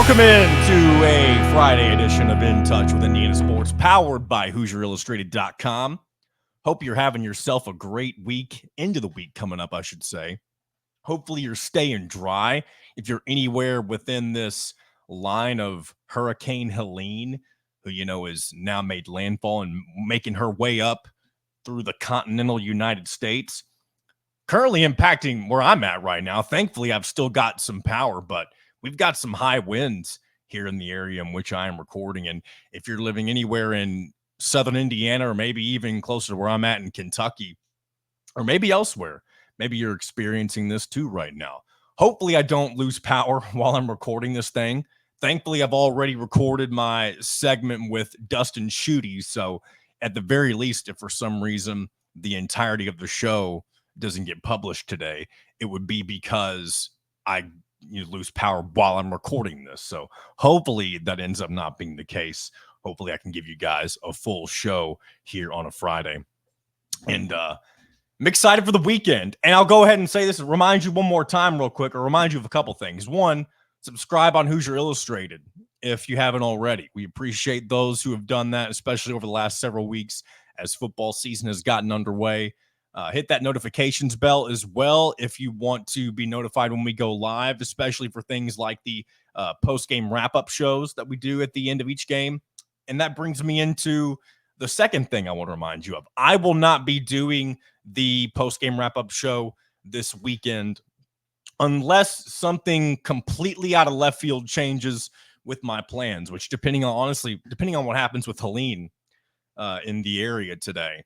Welcome into a Friday edition of In Touch with Indiana Sports, powered by HoosierIllustrated.com. Hope you're having yourself a great week, into the week coming up, I should say. Hopefully you're staying dry. If you're anywhere within this line of Hurricane Helene, who, has now made landfall and making her way up through the continental United States, currently impacting where I'm at right now. Thankfully, I've still got some power, but we've got some high winds here in the area in which I am recording. And if you're living anywhere in southern Indiana, or maybe even closer to where I'm at in Kentucky, or maybe elsewhere, maybe you're experiencing this too right now. Hopefully I don't lose power while I'm recording this thing. Thankfully, I've already recorded my segment with Dustin Schutte. So at the very least, if for some reason the entirety of the show doesn't get published today, it would be because I lose power while I'm recording this. So hopefully that ends up not being the case. Hopefully I can give you guys a full show here on a Friday. And I'm excited for the weekend. And I'll go ahead and say this, remind you one more time real quick, or remind you of a couple things. One, subscribe on Hoosier Illustrated if you haven't already. We appreciate those who have done that, especially over the last several weeks as football season has gotten underway. Hit that notifications bell as well if you want to be notified when we go live, especially for things like the post-game wrap-up shows that we do at the end of each game. And that brings me into the second thing I want to remind you of. I will not be doing the post-game wrap-up show this weekend unless something completely out of left field changes with my plans, which depending on what happens with Helene in the area today,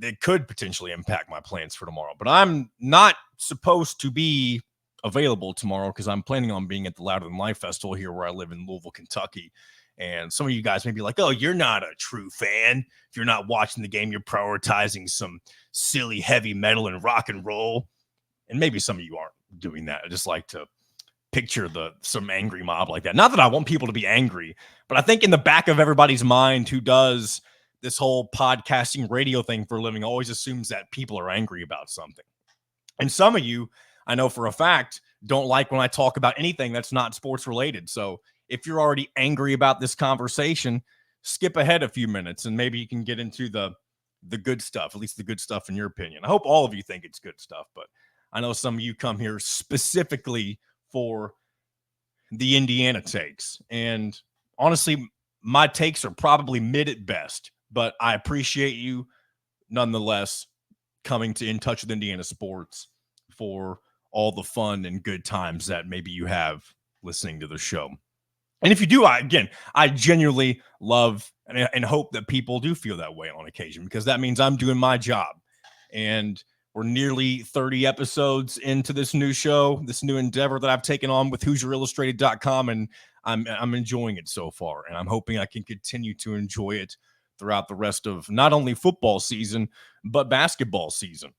it could potentially impact my plans for tomorrow. But I'm not supposed to be available tomorrow because I'm planning on being at the Louder Than Life Festival here where I live in Louisville, Kentucky. And some of you guys may be like, oh, you're not a true fan. If you're not watching the game, you're prioritizing some silly heavy metal and rock and roll. And maybe some of you aren't doing that. I just like to picture some angry mob like that. Not that I want people to be angry, but I think in the back of everybody's mind who does this whole podcasting radio thing for a living always assumes that people are angry about something. And some of you, I know for a fact, don't like when I talk about anything that's not sports related. So if you're already angry about this conversation, skip ahead a few minutes and maybe you can get into the good stuff, at least the good stuff in your opinion. I hope all of you think it's good stuff, but I know some of you come here specifically for the Indiana takes. And honestly, my takes are probably mid at best. But I appreciate you nonetheless coming to In Touch with Indiana Sports for all the fun and good times that maybe you have listening to the show. And if you do, I genuinely love and hope that people do feel that way on occasion, because that means I'm doing my job. And we're nearly 30 episodes into this new show, this new endeavor that I've taken on with HoosierIllustrated.com, and I'm enjoying it so far. And I'm hoping I can continue to enjoy it throughout the rest of not only football season, but basketball season.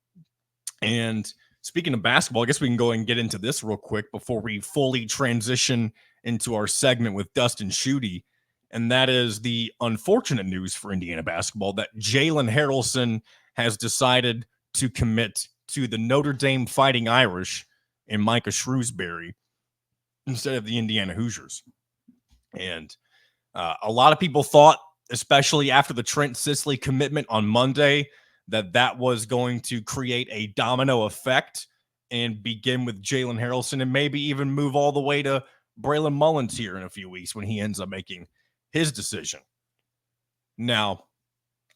And speaking of basketball, I guess we can go and get into this real quick before we fully transition into our segment with Dustin Schutte. And that is the unfortunate news for Indiana basketball that Jalen Haralson has decided to commit to the Notre Dame Fighting Irish and Micah Shrewsbury instead of the Indiana Hoosiers. And a lot of people thought, especially after the Trent Sisley commitment on Monday, that was going to create a domino effect and begin with Jalen Haralson and maybe even move all the way to Braylon Mullins here in a few weeks when he ends up making his decision. Now,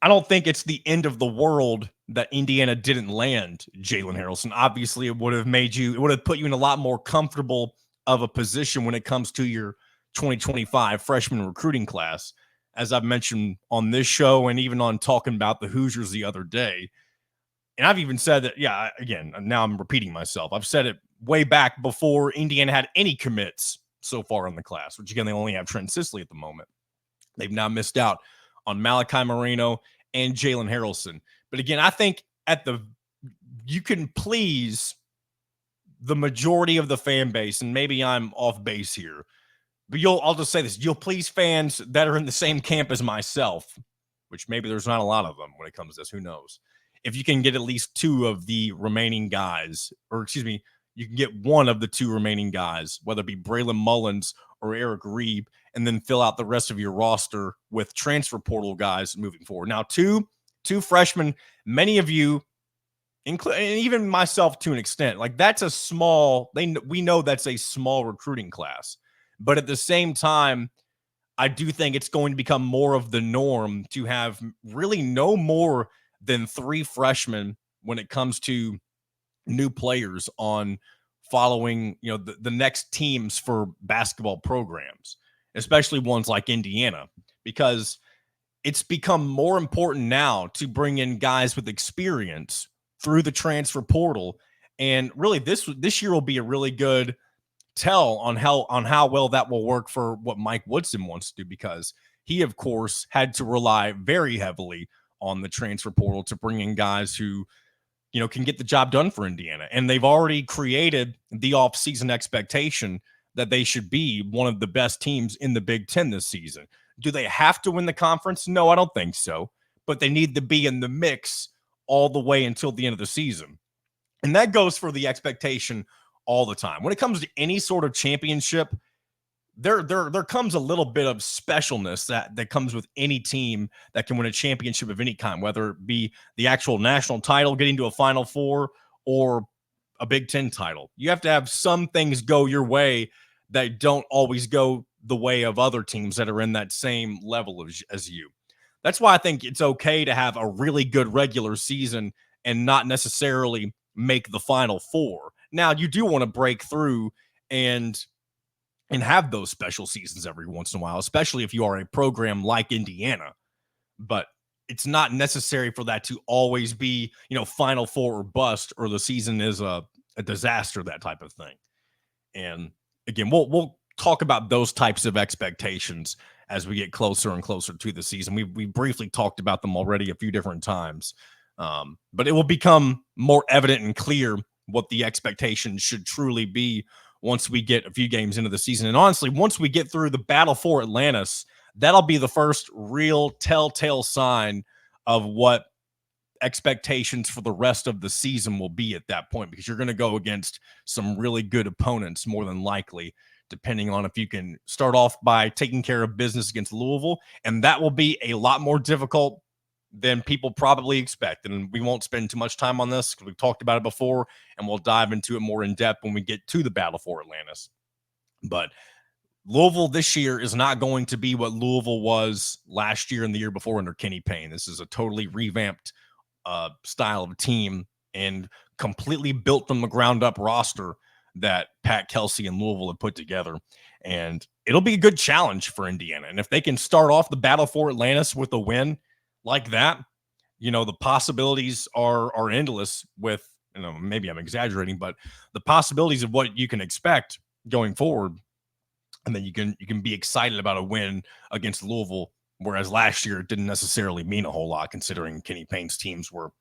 I don't think it's the end of the world that Indiana didn't land Jalen Haralson. Obviously, it would have put you in a lot more comfortable of a position when it comes to your 2025 freshman recruiting class. As I've mentioned on this show and even on talking about the Hoosiers the other day. And I've even said that, again, now I'm repeating myself. I've said it way back before Indiana had any commits so far in the class, which again, they only have Trent Sisley at the moment. They've now missed out on Malachi Moreno and Jalen Haralson. But again, I think you can please the majority of the fan base, and maybe I'm off base here, but I'll just say this, you'll please fans that are in the same camp as myself, which maybe there's not a lot of them when it comes to this, who knows. If you can get at least two of the remaining guys, or excuse me, you can get one of the two remaining guys, whether it be Braylon Mullins or Eric Reed, and then fill out the rest of your roster with transfer portal guys moving forward. Now, two freshmen, many of you, and even myself to an extent, like that's a small, we know that's a small recruiting class. But at the same time, I do think it's going to become more of the norm to have really no more than 3 freshmen when it comes to new players on following, the next teams for basketball programs, especially ones like Indiana, because it's become more important now to bring in guys with experience through the transfer portal. And really this year will be a really good tell on how well that will work for what Mike Woodson wants to do, because he of course had to rely very heavily on the transfer portal to bring in guys who can get the job done for Indiana. And they've already created the offseason expectation that they should be one of the best teams in the Big Ten this season. Do they have to win the conference? No, I don't think so. But they need to be in the mix all the way until the end of the season. And that goes for the expectation all the time. When it comes to any sort of championship, there comes a little bit of specialness that comes with any team that can win a championship of any kind, whether it be the actual national title, getting to a Final Four, or a Big Ten title. You have to have some things go your way that don't always go the way of other teams that are in that same level as you. That's why I think it's okay to have a really good regular season and not necessarily make the Final Four. Now, you do want to break through and have those special seasons every once in a while, especially if you are a program like Indiana. But it's not necessary for that to always be, Final Four or bust, or the season is a disaster, that type of thing. And again, we'll talk about those types of expectations as we get closer and closer to the season. We briefly talked about them already a few different times, but it will become more evident and clear what the expectations should truly be once we get a few games into the season. And honestly, once we get through the battle for Atlantis, that'll be the first real telltale sign of what expectations for the rest of the season will be at that point, because you're going to go against some really good opponents, more than likely, depending on if you can start off by taking care of business against Louisville. And that will be a lot more difficult than people probably expect. And we won't spend too much time on this because we've talked about it before, and we'll dive into it more in depth when we get to the battle for Atlantis. But Louisville this year is not going to be what Louisville was last year and the year before under Kenny Payne. This is a totally revamped style of team and completely built from the ground up roster that Pat Kelsey and Louisville have put together. And it'll be a good challenge for Indiana. And if they can start off the battle for Atlantis with a win like that, the possibilities are endless with, maybe I'm exaggerating, but the possibilities of what you can expect going forward. And then you can be excited about a win against Louisville, whereas last year it didn't necessarily mean a whole lot, considering Kenny Payne's teams were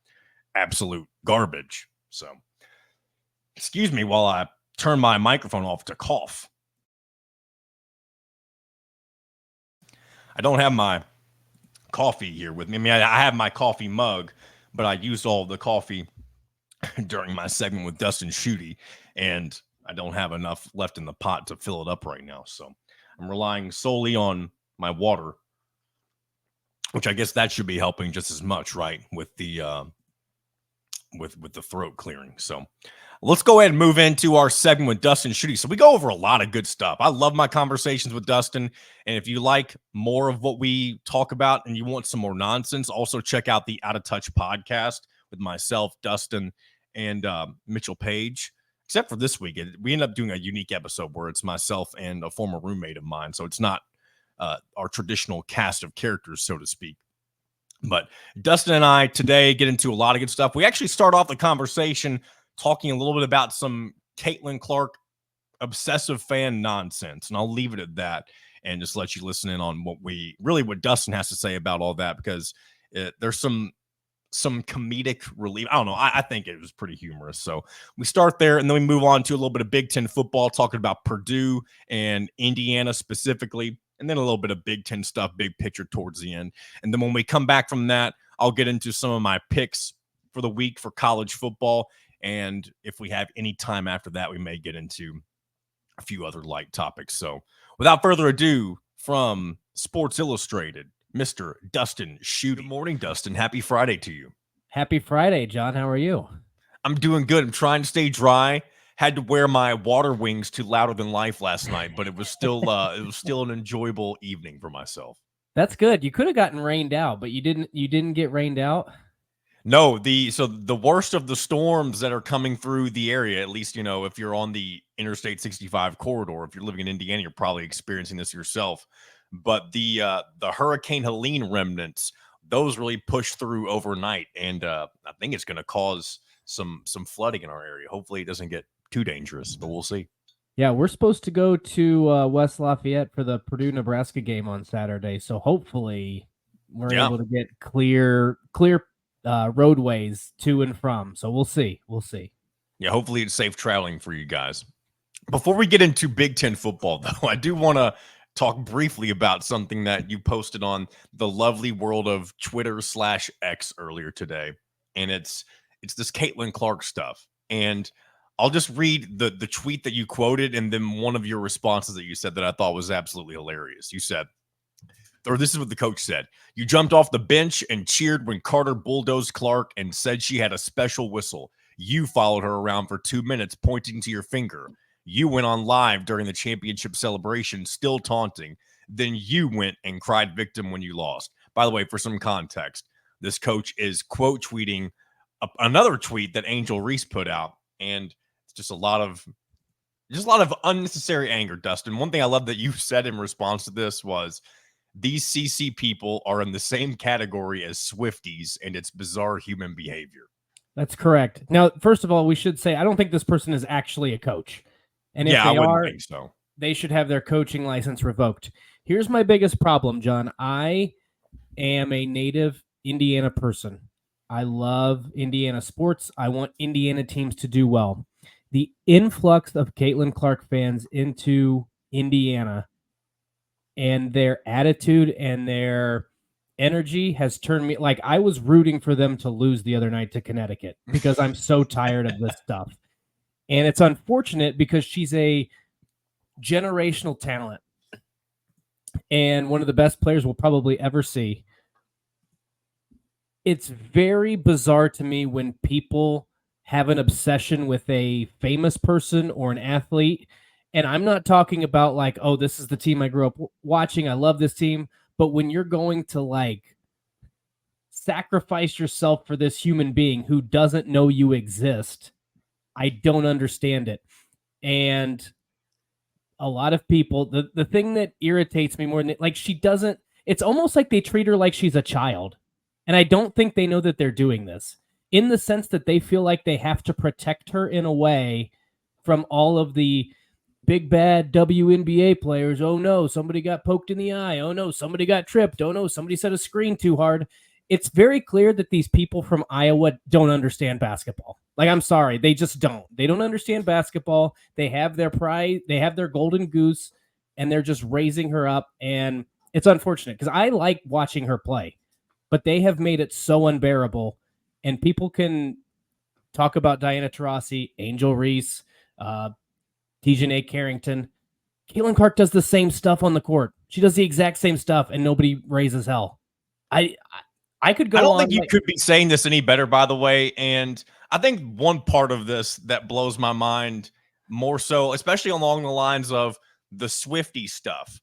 absolute garbage. So, excuse me while I turn my microphone off to cough. I don't have my coffee here with me. I mean, I have my coffee mug, but I used all of the coffee during my segment with Dustin Schutte, and I don't have enough left in the pot to fill it up right now. So I'm relying solely on my water, which I guess that should be helping just as much, right? With the with the throat clearing. So let's go ahead and move into our segment with Dustin Schutte. So we go over a lot of good stuff. I love my conversations with Dustin. And if you like more of what we talk about and you want some more nonsense, also check out the Out of Touch podcast with myself, Dustin, and Mitchell Page. Except for this week, we end up doing a unique episode where it's myself and a former roommate of mine. So it's not our traditional cast of characters, so to speak. But Dustin and I today get into a lot of good stuff. We actually start off the conversation talking a little bit about some Caitlin Clark obsessive fan nonsense. And I'll leave it at that and just let you listen in on what Dustin has to say about all that, because there's some comedic relief. I don't know. I think it was pretty humorous. So we start there, and then we move on to a little bit of Big Ten football, talking about Purdue and Indiana specifically, and then a little bit of Big Ten stuff, big picture towards the end. And then when we come back from that, I'll get into some of my picks for the week for college football. And if we have any time after that, we may get into a few other light topics. So Without further ado, from Sports Illustrated, Mr. Dustin Schutte. Good morning, Dustin. Happy Friday to you. Happy Friday, John. How are you? I'm doing good. I'm trying to stay dry. Had to wear my water wings to Louder Than Life last night, but it was still an enjoyable evening for myself. That's good. You could have gotten rained out, but you didn't. You didn't get rained out. No, the worst of the storms that are coming through the area, at least, if you're on the Interstate 65 corridor, if you're living in Indiana, you're probably experiencing this yourself. But the Hurricane Helene remnants, those really pushed through overnight, and I think it's going to cause some flooding in our area. Hopefully, it doesn't get too dangerous, but we'll see. Yeah, we're supposed to go to West Lafayette for the Purdue-Nebraska game on Saturday, so hopefully we're able to get clear roadways to and from. So we'll see. We'll see. Yeah, hopefully it's safe traveling for you guys. Before we get into Big Ten football, though, I do want to talk briefly about something that you posted on the lovely world of Twitter/X earlier today, and it's this Caitlin Clark stuff. And I'll just read the tweet that you quoted, and then one of your responses that you said that I thought was absolutely hilarious. You said, or this is what the coach said: "You jumped off the bench and cheered when Carter bulldozed Clark and said she had a special whistle. You followed her around for 2 minutes, pointing to your finger. You went on live during the championship celebration, still taunting. Then you went and cried victim when you lost." By the way, for some context, this coach is quote tweeting another tweet that Angel Reese put out, and it's just a lot of unnecessary anger. Dustin, one thing I love that you said in response to this was, "These CC people are in the same category as Swifties, and it's bizarre human behavior." That's correct. Now, first of all, we should say I don't think this person is actually a coach. And if yeah, they I wouldn't are, think so. They should have their coaching license revoked. Here's my biggest problem, John. I am a native Indiana person. I love Indiana sports. I want Indiana teams to do well. The influx of Caitlin Clark fans into Indiana and their attitude and their energy has turned me, like, I was rooting for them to lose the other night to Connecticut because I'm so tired of this stuff. And it's unfortunate because she's a generational talent and one of the best players we'll probably ever see. It's very bizarre to me when people have an obsession with a famous person or an athlete. And I'm not talking about like, oh, this is the team I grew up watching. I love this team. But when you're going to like sacrifice yourself for this human being who doesn't know you exist, I don't understand it. And a lot of people, the thing that irritates me more than like she doesn't, it's almost like they treat her like she's a child. And I don't think they know that they're doing this in the sense that they feel like they have to protect her in a way from all of the big bad WNBA players. Oh no, somebody got poked in the eye. Oh no, somebody got tripped. Oh no, somebody set a screen too hard. It's very clear that these people from Iowa don't understand basketball. Like, I'm sorry, they just don't. They don't understand basketball. They have their pride, they have their golden goose, and they're just raising her up. And it's unfortunate because I like watching her play, but they have made it so unbearable. And people can talk about Diana Taurasi, Angel Reese, Dejanay Carrington. Caitlin Clark does the same stuff on the court. She does the exact same stuff, and nobody raises hell. I could go on. I don't think you could be saying this any better, by the way. And I think one part of this that blows my mind more so, especially along the lines of the Swiftie stuff,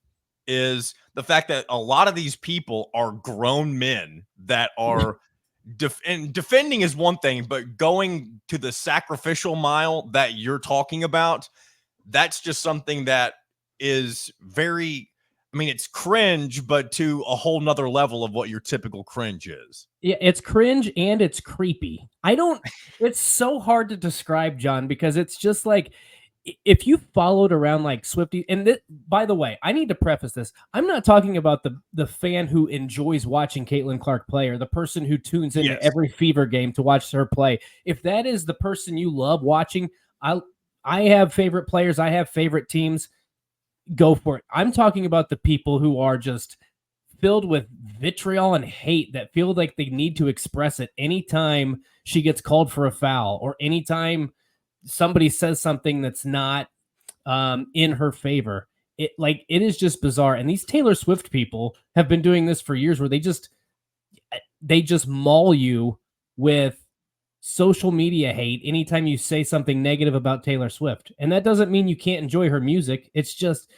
is the fact that a lot of these people are grown men that are and defending is one thing, but going to the sacrificial mile that you're talking about, that's just something that is very, I mean, it's cringe, but to a whole nother level of what your typical cringe is. Yeah, it's cringe and it's creepy. It's so hard to describe, John, because it's just like, if you followed around like Swiftie, and by the way, I need to preface this. I'm not talking about the fan who enjoys watching Caitlin Clark play or the person who tunes into every Fever game to watch her play. If that is the person you love watching, I have favorite players. I have favorite teams. Go for it. I'm talking about the people who are just filled with vitriol and hate that feel like they need to express it anytime she gets called for a foul or anytime somebody says something that's not in her favor. it is just bizarre. And these Taylor Swift people have been doing this for years, where they just maul you with social media hate anytime you say something negative about Taylor Swift. And that doesn't mean you can't enjoy her music. It's just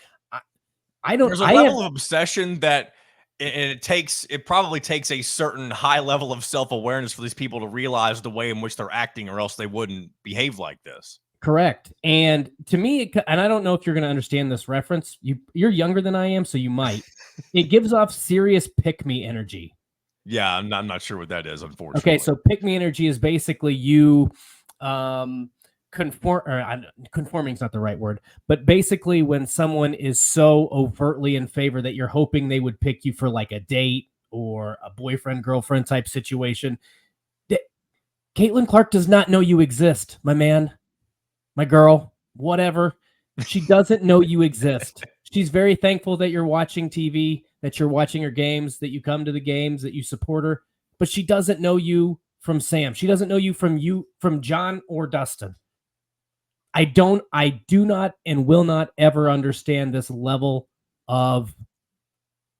I don't There's a I have level of obsession that it probably takes a certain high level of self-awareness for these people to realize the way in which they're acting, or else they wouldn't behave like this. correct. And to me, and I don't know if you're going to understand this reference. You're younger than I am, so you might. It gives off serious pick me energy. Yeah, I'm not sure what that is, Okay, unfortunately. so pick me energy is basically you conforming is not the right word, but basically when someone is so overtly in favor that you're hoping they would pick you for like a date or a boyfriend girlfriend type situation. Caitlin Clark does not know you exist, my man, my girl, whatever. She doesn't know you exist. She's very thankful that you're watching TV, that you're watching her games, that you come to the games, that you support her, but she doesn't know you from Sam. She doesn't know you from John or Dustin. I do not and will not ever understand this level of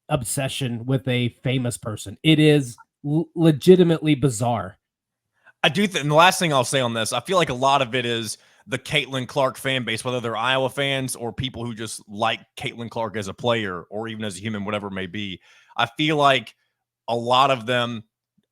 obsession with a famous person. It is legitimately bizarre. I do think, and the last thing I'll say on this, I feel like a lot of it is the Caitlin Clark fan base, whether they're Iowa fans or people who just like Caitlin Clark as a player or even as a human, whatever it may be. I feel like a lot of them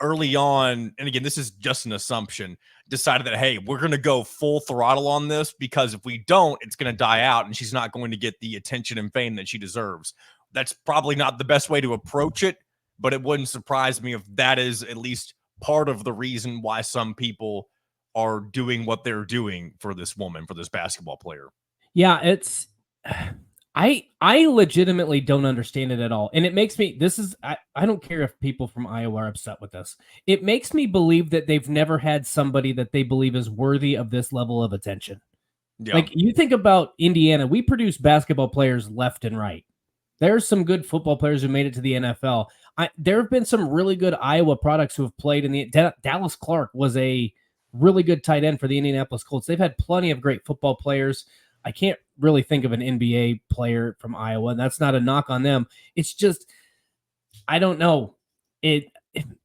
early on, and again, this is just an assumption, decided that, hey, we're going to go full throttle on this, because if we don't, it's going to die out and she's not going to get the attention and fame that she deserves. That's probably not the best way to approach it, but it wouldn't surprise me if that is at least part of the reason why some people are doing what they're doing for this woman, for this basketball player. Yeah, it's I legitimately don't understand it at all. And it makes me I don't care if people from Iowa are upset with this. It makes me believe that they've never had somebody that they believe is worthy of this level of attention. Yeah. Like, you think about Indiana, we produce basketball players left and right. There's some good football players who made it to the NFL. There have been some really good Iowa products who have played in the Dallas Clark was a really good tight end for the Indianapolis Colts. They've had plenty of great football players. I can't really think of an NBA player from Iowa, and that's not a knock on them. It's just, I don't know. It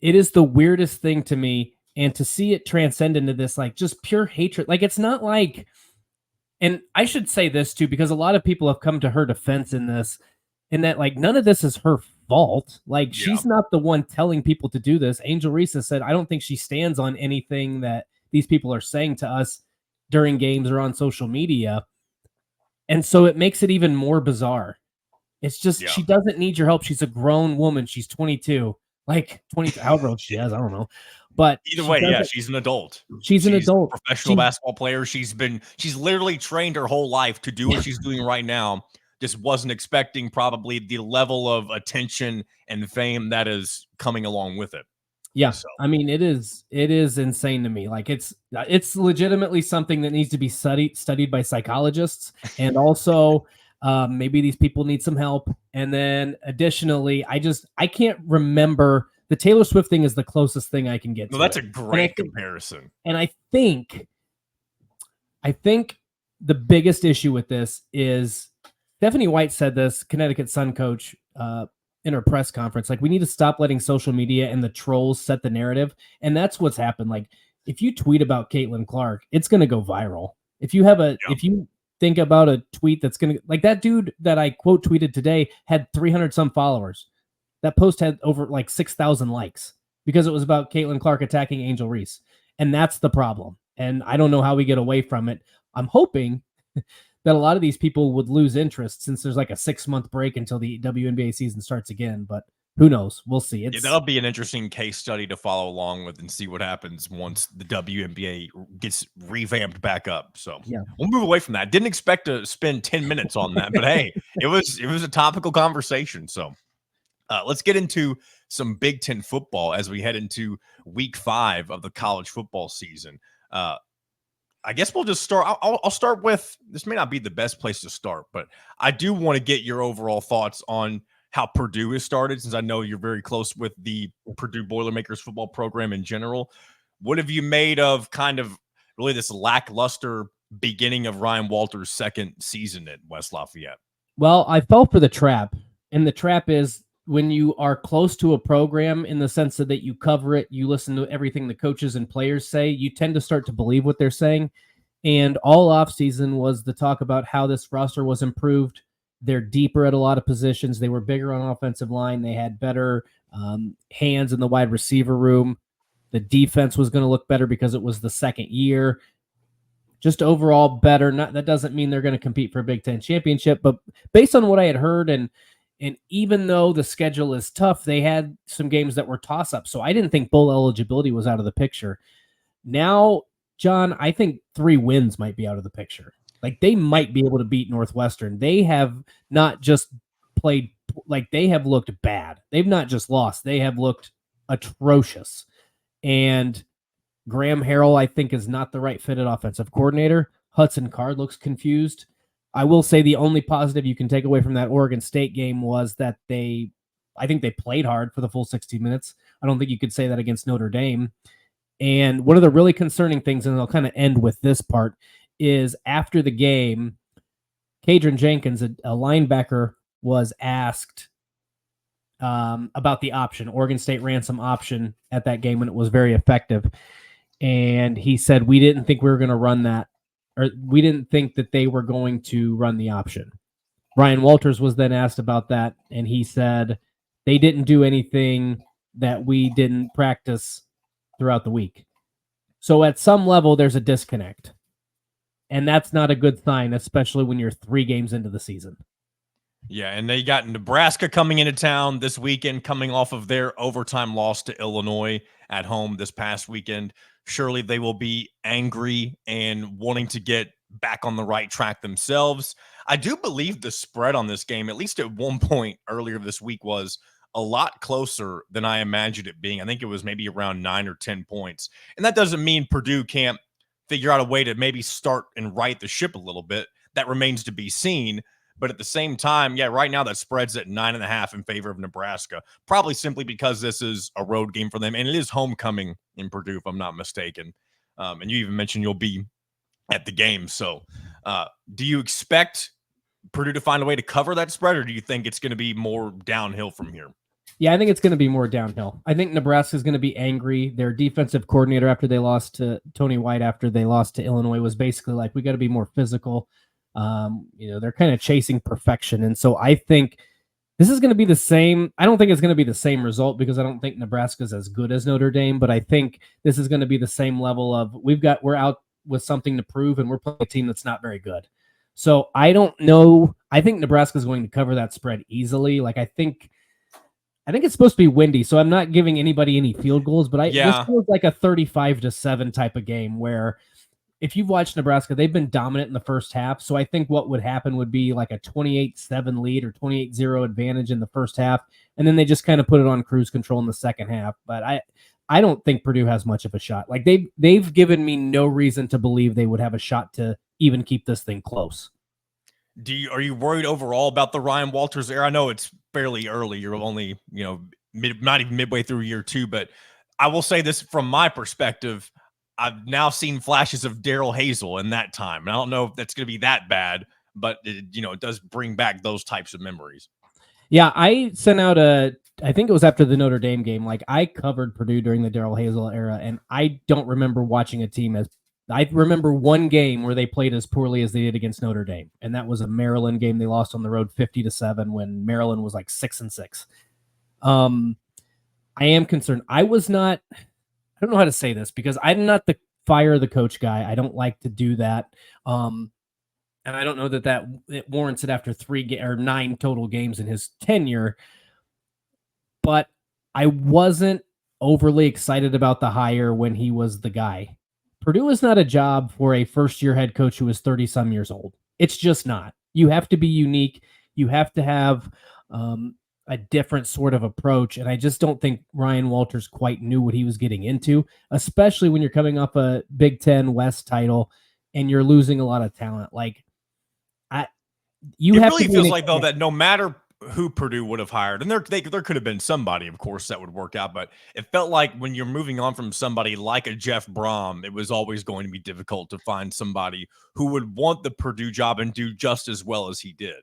is the weirdest thing to me, and to see it transcend into this like just pure hatred. Like, it's not like, and I should say this too, because a lot of people have come to her defense in this, in that like none of this is her fault. Like, she's not the one telling people to do this. Angel Reese has said, I don't think she stands on anything that these people are saying to us during games or on social media. And so it makes it even more bizarre. It's just, she doesn't need your help. She's a grown woman. She's 22, like 22, however old she is. I don't know. But either way, yeah, she's an adult. She's an adult. A professional basketball player. She's literally trained her whole life to do what she's doing right now. Just wasn't expecting probably the level of attention and fame that is coming along with it. Yeah. So. I mean, it is insane to me. Like, it's legitimately something that needs to be studied by psychologists. And also maybe these people need some help. And then additionally, I can't remember. The Taylor Swift thing is the closest thing I can get to. Well, that's a great comparison. And I think the biggest issue with this is Stephanie White said this, Connecticut Sun coach, in her press conference, like, we need to stop letting social media and the trolls set the narrative. And that's what's happened. Like, if you tweet about Caitlin Clark, it's going to go viral. If you have if you think about a tweet that's going to, like, that dude that I quote tweeted today had 300 some followers. That post had over like 6,000 likes because it was about Caitlin Clark attacking Angel Reese. And that's the problem. And I don't know how we get away from it. I'm hoping that a lot of these people would lose interest, since there's like a 6-month break until the WNBA season starts again. But who knows? We'll see. That'll be an interesting case study to follow along with and see what happens once the WNBA gets revamped back up. So we'll move away from that. Didn't expect to spend 10 minutes on that, but hey, it was a topical conversation. So let's get into some Big Ten football as we head into week 5 of the college football season. I guess we'll just start. I'll start with, this may not be the best place to start, but I do want to get your overall thoughts on how Purdue has started, since I know you're very close with the Purdue Boilermakers football program in general. What have you made of kind of really this lackluster beginning of Ryan Walters' second season at West Lafayette? Well, I fell for the trap, and the trap is when you are close to a program in the sense that you cover it, you listen to everything the coaches and players say, you tend to start to believe what they're saying. And all offseason was the talk about how this roster was improved. They're deeper at a lot of positions. They were bigger on offensive line. They had better hands in the wide receiver room. The defense was going to look better because it was the second year. Just overall better. Not that doesn't mean they're going to compete for a Big Ten championship, but based on what I had heard, and even though the schedule is tough, they had some games that were toss-ups. So I didn't think bowl eligibility was out of the picture. Now, John, I think 3 wins might be out of the picture. Like they might be able to beat Northwestern. They have not just played, like they have looked bad. They've not just lost. They have looked atrocious. And Graham Harrell, I think, is not the right fit at offensive coordinator. Hudson Card looks confused. I will say the only positive you can take away from that Oregon State game was that I think they played hard for the full 60 minutes. I don't think you could say that against Notre Dame. And one of the really concerning things, and I'll kind of end with this part, is after the game, Kadron Jenkins, a linebacker, was asked about the option. Oregon State ran some option at that game, and it was very effective. And he said, we didn't think we were going to run that, or we didn't think that they were going to run the option. Ryan Walters was then asked about that, and he said, they didn't do anything that we didn't practice throughout the week. So at some level, there's a disconnect. And that's not a good sign, especially when you're 3 games into the season. Yeah, and they got Nebraska coming into town this weekend, coming off of their overtime loss to Illinois at home this past weekend. Surely they will be angry and wanting to get back on the right track themselves. I do believe the spread on this game, at least at one point earlier this week, was a lot closer than I imagined it being. I think it was maybe around 9 or 10 points. And that doesn't mean Purdue can't figure out a way to maybe start and right the ship a little bit. That remains to be seen. But at the same time, yeah, right now that spread's at 9.5 in favor of Nebraska, probably simply because this is a road game for them. And it is homecoming in Purdue, if I'm not mistaken. And you even mentioned you'll be at the game. So do you expect Purdue to find a way to cover that spread, or do you think it's going to be more downhill from here? Yeah, I think it's going to be more downhill. I think Nebraska is going to be angry. Their defensive coordinator, after they lost to Tony White, after they lost to Illinois, was basically like, we got to be more physical. They're kind of chasing perfection. And so I think this is going to be the same. I don't think it's going to be the same result because I don't think Nebraska's as good as Notre Dame, but I think this is going to be the same level of we're out with something to prove and we're playing a team that's not very good. So I don't know. I think Nebraska is going to cover that spread easily. Like I think it's supposed to be windy, so I'm not giving anybody any field goals, but this feels like a 35-7 type of game where if you've watched Nebraska, they've been dominant in the first half. So I think what would happen would be like a 28-7 lead or 28-0 advantage in the first half, and then they just kind of put it on cruise control in the second half. But I don't think Purdue has much of a shot. Like they've given me no reason to believe they would have a shot to even keep this thing close. Are you worried overall about the Ryan Walters era? I know it's fairly early. You're only, not even midway through year 2, but I will say this from my perspective. I've now seen flashes of Daryl Hazel in that time. And I don't know if that's going to be that bad, but it does bring back those types of memories. Yeah, I sent out I think it was after the Notre Dame game. Like I covered Purdue during the Daryl Hazel era, and I don't remember watching a team I remember one game where they played as poorly as they did against Notre Dame, and that was a Maryland game. They lost on the road 50-7 when Maryland was like 6-6. I am concerned. I don't know how to say this because I'm not the fire the coach guy. I don't like to do that. And I don't know that it warrants it after 9 total games in his tenure. But I wasn't overly excited about the hire when he was the guy. Purdue is not a job for a first-year head coach who is 30-some years old. It's just not. You have to be unique. You have to have a different sort of approach, and I just don't think Ryan Walters quite knew what he was getting into, especially when you're coming off a Big Ten West title and you're losing a lot of talent. Like, it really feels like, though, that no matter who Purdue would have hired, and there could have been somebody, of course, that would work out, but it felt like when you're moving on from somebody like a Jeff Brom, it was always going to be difficult to find somebody who would want the Purdue job and do just as well as he did.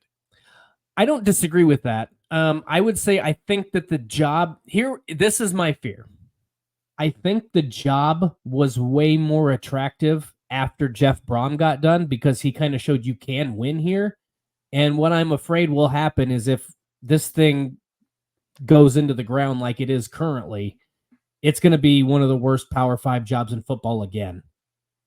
I don't disagree with that. I would say I think that the job here, this is my fear. I think the job was way more attractive after Jeff Brom got done because he kind of showed you can win here. And what I'm afraid will happen is if this thing goes into the ground like it is currently, it's going to be one of the worst Power 5 jobs in football again.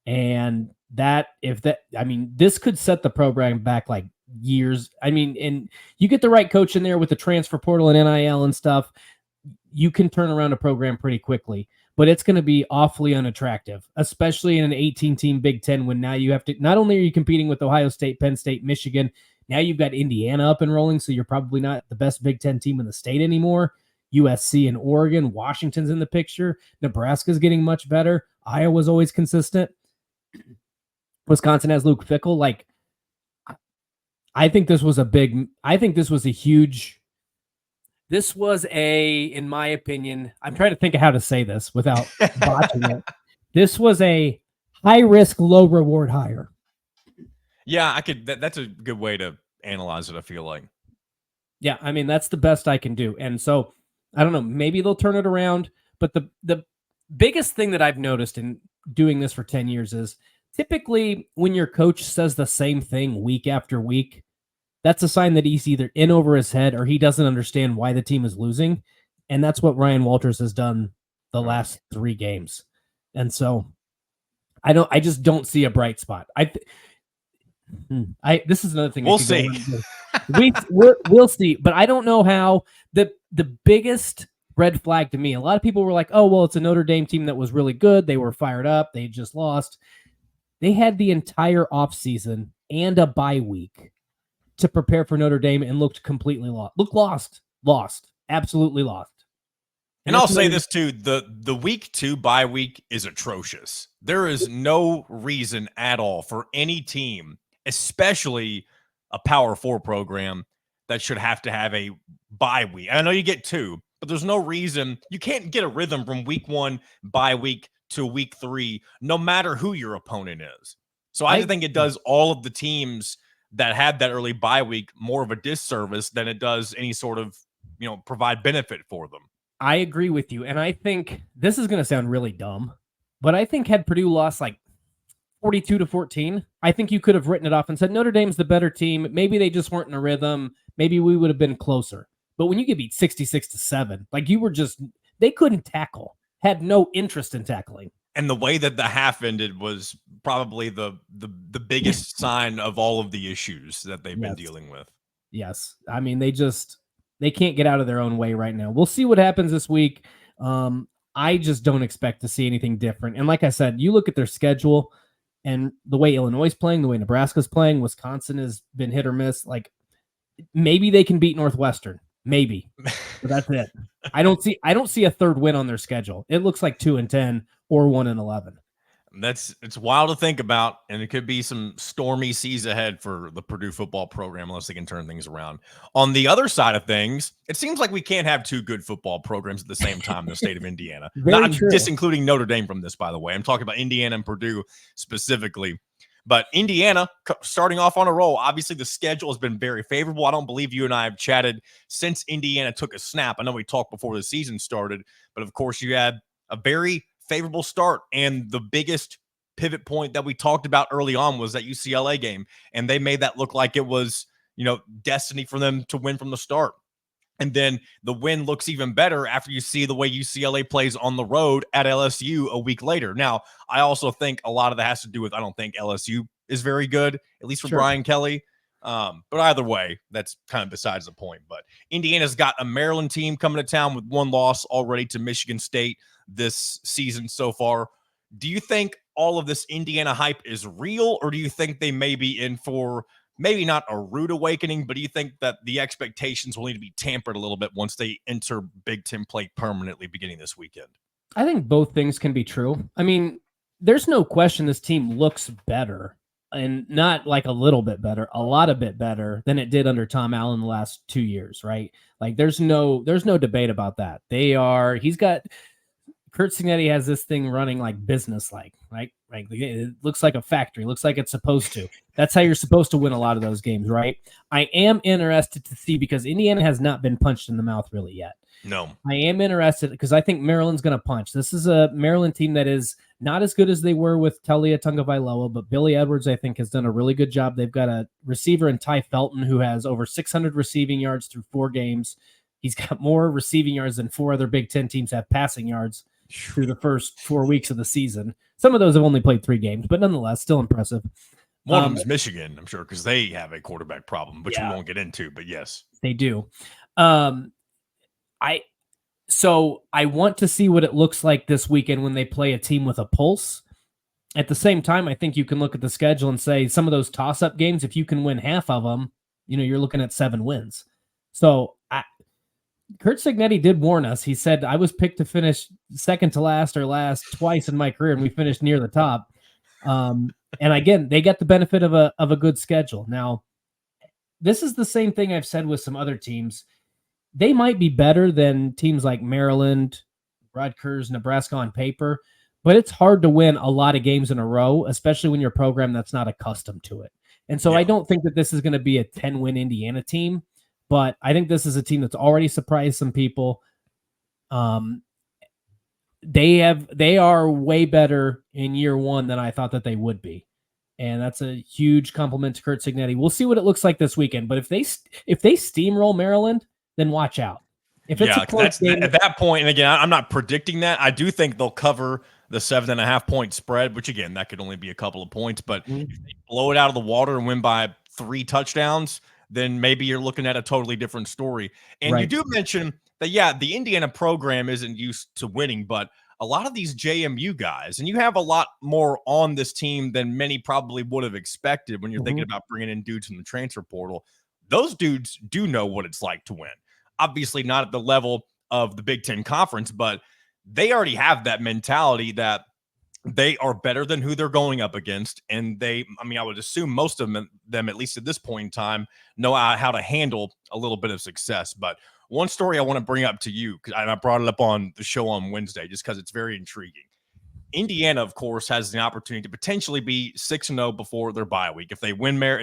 And this could set the program back like years. I mean, and you get the right coach in there with the transfer portal and NIL and stuff, you can turn around a program pretty quickly, but it's going to be awfully unattractive, especially in an 18-team Big Ten when now you have to, not only are you competing with Ohio State, Penn State, Michigan, now you've got Indiana up and rolling, so you're probably not the best Big Ten team in the state anymore. USC and Oregon, Washington's in the picture. Nebraska's getting much better. Iowa's always consistent. Wisconsin has Luke Fickell. Like, I think this was a huge, in my opinion, I'm trying to think of how to say this without botching it. This was a high risk, low reward hire. Yeah, that's a good way to analyze it, I feel like. Yeah, I mean, that's the best I can do. And so, I don't know, maybe they'll turn it around. But the biggest thing that I've noticed in doing this for 10 years is typically when your coach says the same thing week after week, that's a sign that he's either in over his head or he doesn't understand why the team is losing. And that's what Ryan Walters has done the last 3 games. And so I just don't see a bright spot. This is another thing. We'll see. We'll see, but I don't know how. The biggest red flag to me, a lot of people were like, oh, well, it's a Notre Dame team that was really good. They were fired up. They just lost. They had the entire offseason and a bye week to prepare for Notre Dame and looked completely lost. Absolutely lost. And I'll say this too, the week 2 bye week is atrocious. There is no reason at all for any team, especially a Power 4 program, that should have to have a bye week. I know you get 2, but there's no reason. You can't get a rhythm from week 1 bye week to week 3, no matter who your opponent is. So I think it does all of the teams that had that early bye week more of a disservice than it does any sort of, provide benefit for them. I agree with you. And I think this is going to sound really dumb, but I think had Purdue lost like 42-14, I think you could have written it off and said Notre Dame's the better team. Maybe they just weren't in a rhythm. Maybe we would have been closer. But when you get beat 66-7, like they couldn't tackle, had no interest in tackling. And the way that the half ended was probably the biggest sign of all of the issues that they've been dealing with. Yes. I mean, they can't get out of their own way right now. We'll see what happens this week. I just don't expect to see anything different. And like I said, you look at their schedule and the way Illinois is playing, the way Nebraska's playing, Wisconsin has been hit or miss. Like, maybe they can beat Northwestern. Maybe. But that's it. I don't see a third win on their schedule. It looks like 2-10 or 1-11. It's wild to think about, and it could be some stormy seas ahead for the Purdue football program unless they can turn things around. On the other side of things, it seems like we can't have 2 good football programs at the same time in the state of Indiana. Not disincluding Notre Dame from this, by the way. I'm talking about Indiana and Purdue specifically. But Indiana starting off on a roll. Obviously, the schedule has been very favorable. I don't believe you and I have chatted since Indiana took a snap. I know we talked before the season started, but of course you had a very favorable start. And the biggest pivot point that we talked about early on was that UCLA game. And they made that look like it was, destiny for them to win from the start. And then the win looks even better after you see the way UCLA plays on the road at LSU a week later. Now, I also think a lot of that has to do with I don't think LSU is very good, at least for Brian Kelly. But either way, that's kind of besides the point. But Indiana's got a Maryland team coming to town with 1 loss already to Michigan State this season so far. Do you think all of this Indiana hype is real, or do you think they may be in for maybe not a rude awakening, but do you think that the expectations will need to be tampered a little bit once they enter Big Ten play permanently beginning this weekend? I think both things can be true. I mean, there's no question this team looks better, and not like a little bit better, a lot of bit better than it did under Tom Allen the last 2 years, right? Like there's no debate about that. Kurt Signetti has this thing running like business-like, right? Like it looks like a factory, looks like it's supposed to. That's how you're supposed to win a lot of those games, right? I am interested to see because Indiana has not been punched in the mouth really yet. No. I am interested because I think Maryland's going to punch. This is a Maryland team that is not as good as they were with Talia Tungavailoa, but Billy Edwards, I think, has done a really good job. They've got a receiver in Ty Felton who has over 600 receiving yards through 4 games. He's got more receiving yards than 4 other Big Ten teams have passing yards through the first 4 weeks of the season. Some of those have only played 3 games, but nonetheless, still impressive. One of them is Michigan, I'm sure, because they have a quarterback problem, which we won't get into, but yes. They do. So I want to see what it looks like this weekend when they play a team with a pulse. At the same time, I think you can look at the schedule and say some of those toss-up games, if you can win half of them, you're looking at 7 wins. So Kurt Signetti did warn us. He said, I was picked to finish second to last or last twice in my career, and we finished near the top. And again, they get the benefit of a good schedule. Now, this is the same thing I've said with some other teams. They might be better than teams like Maryland, Rutgers, Nebraska on paper, but it's hard to win a lot of games in a row, especially when you're a program that's not accustomed to it. And so I don't think that this is going to be a 10-win Indiana team, but I think this is a team that's already surprised some people. They are way better in year 1 than I thought that they would be. And that's a huge compliment to Kurt Signetti. We'll see what it looks like this weekend, but if they steamroll Maryland, then watch out. If it's a close game, at that point, and again, I'm not predicting that. I do think they'll cover the 7.5 point spread, which again, that could only be a couple of points. But if they blow it out of the water and win by 3 touchdowns, then maybe you're looking at a totally different story. And you do mention that, the Indiana program isn't used to winning, but a lot of these JMU guys, and you have a lot more on this team than many probably would have expected when you're thinking about bringing in dudes from the transfer portal. Those dudes do know what it's like to win. Obviously not at the level of the Big Ten Conference, but they already have that mentality that they are better than who they're going up against. And I would assume most of them, at least at this point in time, know how to handle a little bit of success. But one story I want to bring up to you, because I brought it up on the show on Wednesday, just because it's very intriguing. Indiana, of course, has the opportunity to potentially be 6-0 before their bye week. If they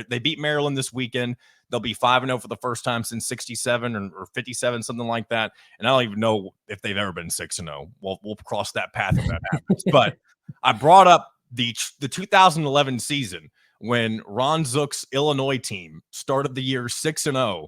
they beat Maryland this weekend, they'll be 5-0 for the first time since 67 or 57, something like that. And I don't even know if they've ever been 6-0. We'll cross that path if that happens. But I brought up the 2011 season when Ron Zook's Illinois team started the year 6-0,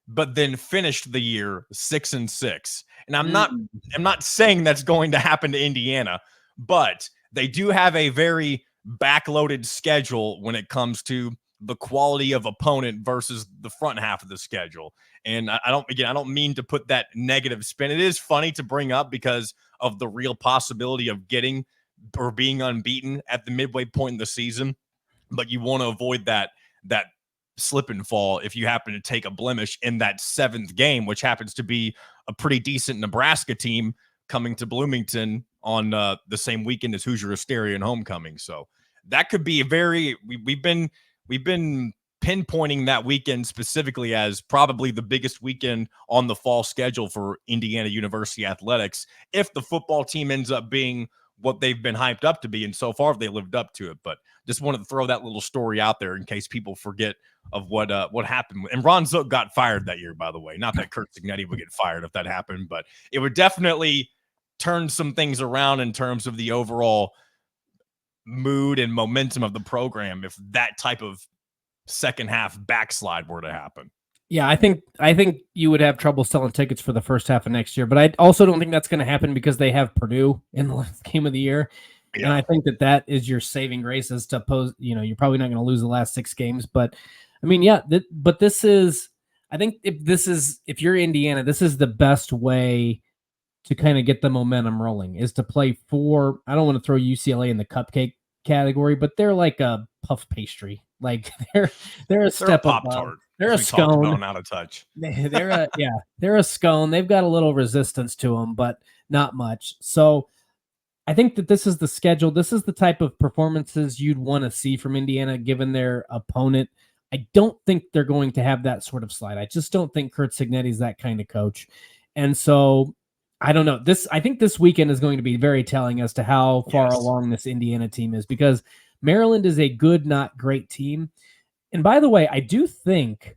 but then finished the year 6-6. And I'm not saying that's going to happen to Indiana, but they do have a very backloaded schedule when it comes to the quality of opponent versus the front half of the schedule. And I don't mean to put that negative spin. It is funny to bring up because of the real possibility of getting or being unbeaten at the midway point in the season, but you want to avoid that slip and fall if you happen to take a blemish in that 7th game, which happens to be a pretty decent Nebraska team coming to Bloomington on the same weekend as Hoosier Hysteria and homecoming. So that could be we've been pinpointing that weekend specifically as probably the biggest weekend on the fall schedule for Indiana University athletics, if the football team ends up being what they've been hyped up to be, and so far they lived up to it. But just wanted to throw that little story out there in case people forget of what happened. And Ron Zook got fired that year, by the way. Not that Kurt Signetti would get fired if that happened, but it would definitely turn some things around in terms of the overall mood and momentum of the program if that type of second half backslide were to happen. Yeah, I think you would have trouble selling tickets for the first half of next year, but I also don't think that's going to happen because they have Purdue in the last game of the year. Yeah. And I think that is your saving grace as to pose, you're probably not going to lose the last 6 games, but I mean, yeah, but this is, I think if you're Indiana, this is the best way to kind of get the momentum rolling is to play 4. I don't want to throw UCLA in the cupcake category, but they're like a puff pastry. Like they're a step up. They're a scone. Out of touch. They're a scone. They've got a little resistance to them, but not much. So I think that this is the schedule. This is the type of performances you'd want to see from Indiana, given their opponent. I don't think they're going to have that sort of slide. I just don't think Kurt Signetti is that kind of coach. And so I don't know. I think this weekend is going to be very telling as to how far Yes. along this Indiana team is, because Maryland is a good, not great team. And by the way, I do think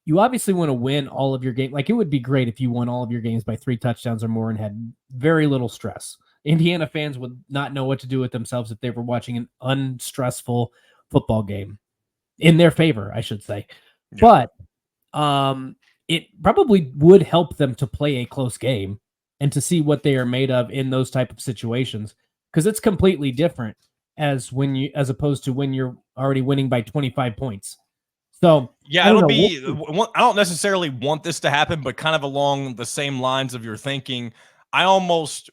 you obviously want to win all of your games. Like, it would be great if you won all of your games by 3 touchdowns or more and had very little stress. Indiana fans would not know what to do with themselves if they were watching an unstressful football game in their favor, I should say. Yeah. But it probably would help them to play a close game and to see what they are made of in those type of situations, because it's completely different as opposed to when you're already winning by 25 points. So Yeah, it'll be. I don't necessarily want this to happen, but kind of along the same lines of your thinking, I almost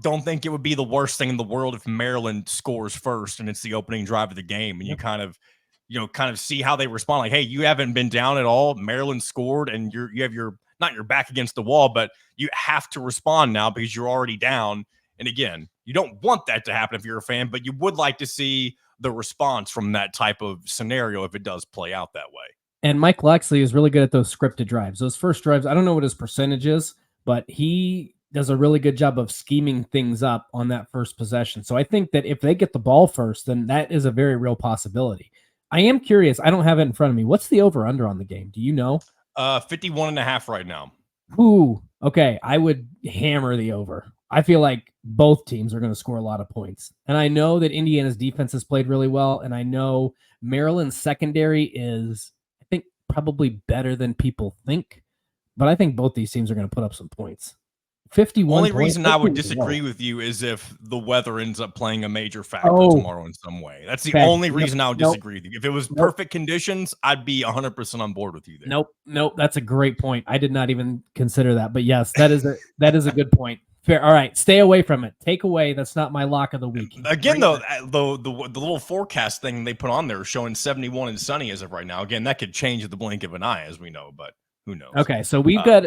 don't think it would be the worst thing in the world if Maryland scores first and it's the opening drive of the game, and you kind of see how they respond. Like, hey, you haven't been down at all. Maryland scored, and you have your not your back against the wall, but you have to respond now because you're already down. And again, you don't want that to happen if you're a fan, but you would like to see the response from that type of scenario if it does play out that way. And Mike Loxley is really good at those scripted drives. Those first drives, I don't know what his percentage is, but he does a really good job of scheming things up on that first possession. So I think that if they get the ball first, then that is a very real possibility. I am curious. I don't have it in front of me. What's the over-under on the game? Do you know? 51.5 right now. Ooh, okay. I would hammer the over. I feel like both teams are going to score a lot of points. And I know that Indiana's defense has played really well. And I know Maryland's secondary is, I think, probably better than people think. But I think both these teams are going to put up some points. 51. Only reason I would disagree with you is if the weather ends up playing a major factor tomorrow in some way. That's the only reason I would disagree with you. If it was perfect conditions, I'd be 100% on board with you there. Nope. That's a great point. I did not even consider that. But yes, that is a good point. Fair. All right, stay away from it. Take away. That's not my lock of the week. Again, though, the little forecast thing they put on there showing 71 and sunny as of right now. Again, that could change at the blink of an eye, as we know, but who knows? Okay, so we've got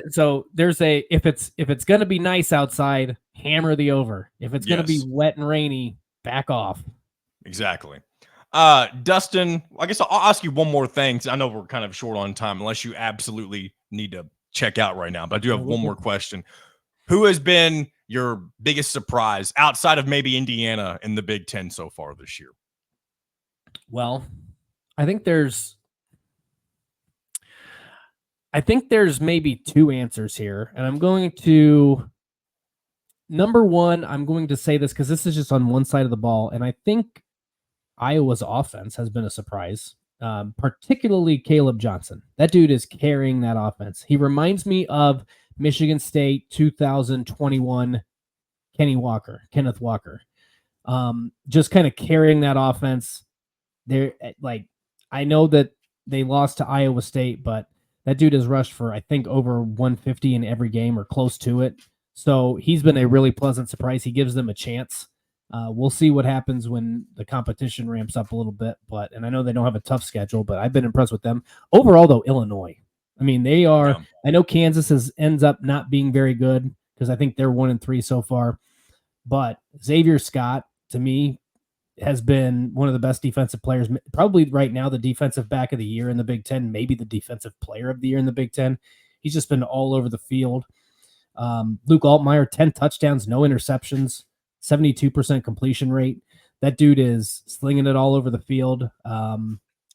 there's if it's gonna be nice outside, hammer the over. If it's gonna be wet and rainy, back off. Exactly. Dustin, I guess I'll ask you one more thing. I know we're kind of short on time, unless you absolutely need to check out right now. But I do have one more question. Who has been your biggest surprise outside of maybe Indiana in the Big Ten so far this year? Well, I think there's maybe 2 answers here. And I'm going to, number one, I'm going to say this because this is just on one side of the ball. And I think Iowa's offense has been a surprise, particularly Caleb Johnson. That dude is carrying that offense. He reminds me of Michigan State 2021 Kenneth Walker. Just kind of carrying that offense. They're like, I know that they lost to Iowa State, but that dude has rushed for, I think, over 150 in every game or close to it. So he's been a really pleasant surprise. He gives them a chance. We'll see what happens when the competition ramps up a little bit. And I know they don't have a tough schedule, but I've been impressed with them. Overall, though, Illinois. I mean, they are. Yeah. I know Kansas ends up not being very good because I think they're 1-3 so far. But Xavier Scott, to me, has been one of the best defensive players, probably right now the defensive back of the year in the Big Ten, maybe the defensive player of the year in the Big Ten. He's just been all over the field. Luke Altmaier, 10 touchdowns, no interceptions, 72% completion rate. That dude is slinging it all over the field.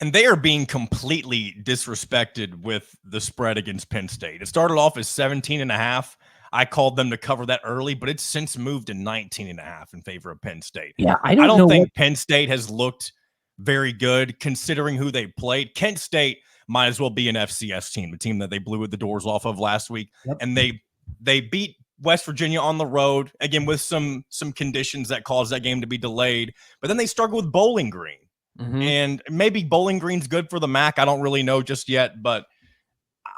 And they are being completely disrespected with the spread against Penn State. It started off as 17.5. I called them to cover that early, but it's since moved to 19.5 in favor of Penn State. Yeah, I don't think Penn State has looked very good considering who they played. Kent State might as well be an FCS team, the team that they blew the doors off of last week. Yep. And they beat West Virginia on the road, again, with some conditions that caused that game to be delayed. But then they struggled with Bowling Green. Mm-hmm. And maybe Bowling Green's good for the MAC. I don't really know just yet, but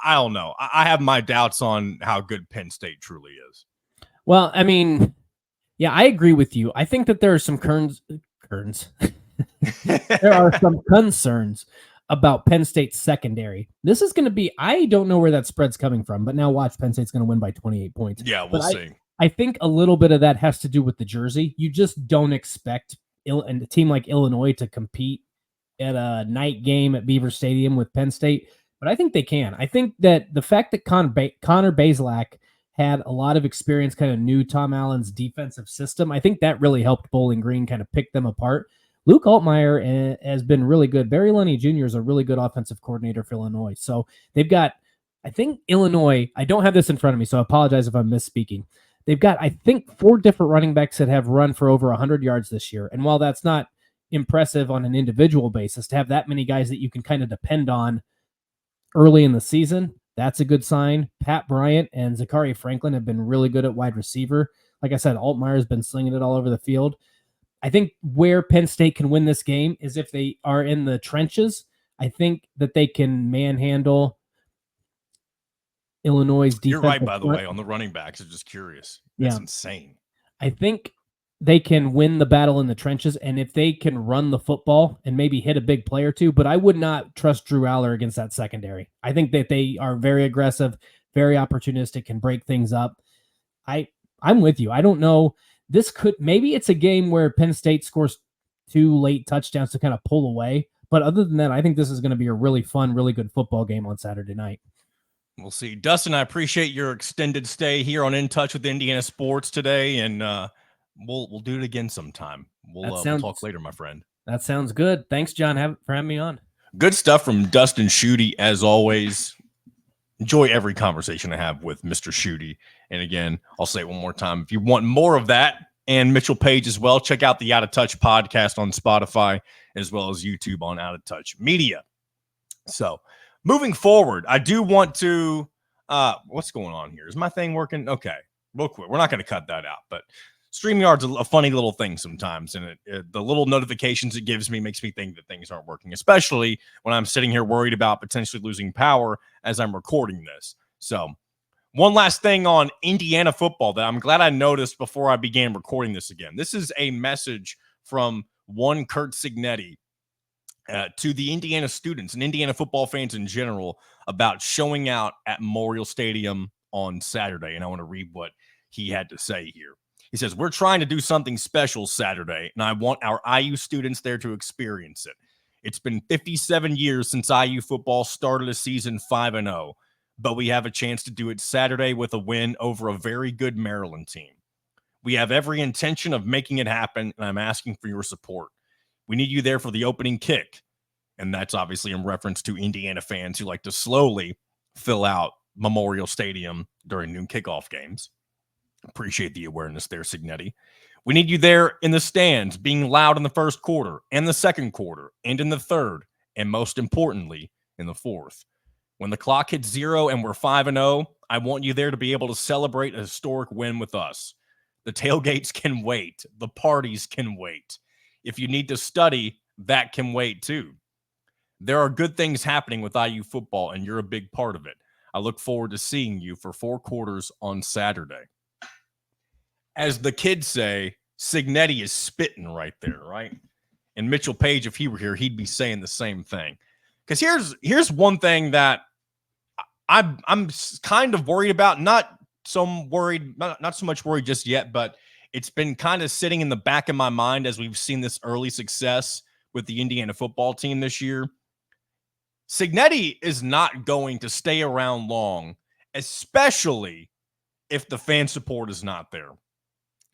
I don't know. I have my doubts on how good Penn State truly is. Well, I mean, yeah, I agree with you. I think that there are some there are some concerns about Penn State's secondary. This is going to be, I don't know where that spread's coming from, but now watch, Penn State's going to win by 28 points. Yeah, we'll see. I think a little bit of that has to do with the jersey. You just don't expect a team like Illinois to compete at a night game at Beaver Stadium with Penn State, but I think they can. I think that the fact that Connor Bazelak had a lot of experience, kind of knew Tom Allen's defensive system. I think that really helped Bowling Green kind of pick them apart. Luke Altmaier has been really good. Barry Lunny Jr. is a really good offensive coordinator for Illinois. So they've got, I think Illinois, I don't have this in front of me, so I apologize if I'm misspeaking. They've got, I think, 4 different running backs that have run for over 100 yards this year. And while that's not impressive on an individual basis, to have that many guys that you can kind of depend on early in the season, that's a good sign. Pat Bryant and Zachary Franklin have been really good at wide receiver. Like I said, Altmaier's been slinging it all over the field. I think where Penn State can win this game is if they are in the trenches. I think that they can manhandle Illinois' defense. You're right, by the way, on the running backs. I'm just curious. That's insane. I think they can win the battle in the trenches, and if they can run the football and maybe hit a big play or two, but I would not trust Drew Aller against that secondary. I think that they are very aggressive, very opportunistic, and break things up. I'm with you. I don't know. Maybe it's a game where Penn State scores 2 late touchdowns to kind of pull away. But other than that, I think this is going to be a really fun, really good football game on Saturday night. We'll see. Dustin, I appreciate your extended stay here on In Touch with Indiana Sports today, and we'll do it again sometime. We'll talk later, my friend. That sounds good. Thanks, John, for having me on. Good stuff from Dustin Schutte, as always. Enjoy every conversation I have with Mr. Schutte. And again, I'll say it one more time. If you want more of that, and Mitchell Page as well, check out the Out of Touch podcast on Spotify, as well as YouTube on Out of Touch Media. So moving forward, I do want to, what's going on here? Is my thing working? Okay, real quick. We're not going to cut that out, but StreamYard's a funny little thing sometimes, and the little notifications it gives me makes me think that things aren't working, especially when I'm sitting here worried about potentially losing power as I'm recording this. So one last thing on Indiana football that I'm glad I noticed before I began recording this again. This is a message from one Kurt Signetti to the Indiana students and Indiana football fans in general about showing out at Memorial Stadium on Saturday. And I want to read what he had to say here. He says, "We're trying to do something special Saturday, and I want our IU students there to experience it. It's been 57 years since IU football started a season 5-0, but we have a chance to do it Saturday with a win over a very good Maryland team. We have every intention of making it happen, and I'm asking for your support. We need you there for the opening kick." And that's obviously in reference to Indiana fans who like to slowly fill out Memorial Stadium during noon kickoff games. Appreciate the awareness there, Signetti. "We need you there in the stands, being loud in the first quarter and the second quarter and in the third, and most importantly, in the fourth. When the clock hits 0 and we're 5-0, I want you there to be able to celebrate a historic win with us. The tailgates can wait. The parties can wait. If you need to study, that can wait too. There are good things happening with IU football, and you're a big part of it. I look forward to seeing you for 4 quarters on Saturday." As the kids say, Signetti is spitting right there, right? And Mitchell Page, if he were here, he'd be saying the same thing. Because here's one thing that I'm kind of worried about. Not so much worried just yet, but it's been kind of sitting in the back of my mind as we've seen this early success with the Indiana football team this year. Signetti is not going to stay around long, especially if the fan support is not there.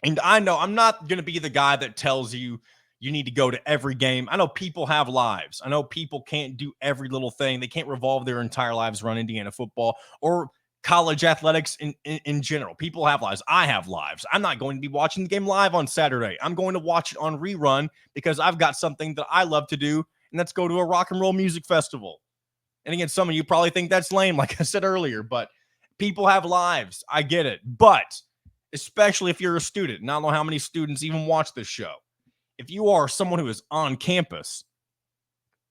And I know I'm not going to be the guy that tells you you need to go to every game. I know people have lives. I know people can't do every little thing. They can't revolve their entire lives around Indiana football or college athletics in general. People have lives. I have lives. I'm not going to be watching the game live on Saturday. I'm going to watch it on rerun because I've got something that I love to do, and that's go to a rock and roll music festival. And again, some of you probably think that's lame, like I said earlier, but people have lives. I get it. But especially if you're a student, and I don't know how many students even watch this show. If you are someone who is on campus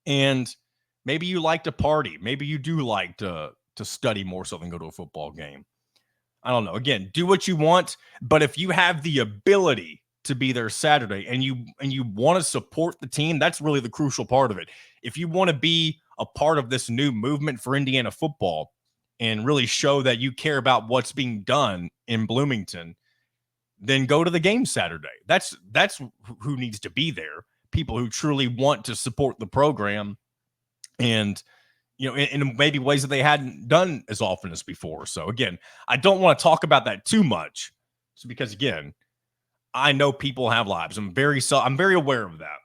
and maybe you like to party, maybe you do like to study more so than go to a football game. I don't know. Again, do what you want, but if you have the ability to be there Saturday and you want to support the team, that's really the crucial part of it. If you want to be a part of this new movement for Indiana football and really show that you care about what's being done in Bloomington, then go to the game Saturday. That's who needs to be there. People who truly want to support the program and in maybe ways that they hadn't done as often as before. So again, I don't want to talk about that too much, because again, I know people have lives. I'm very aware of that.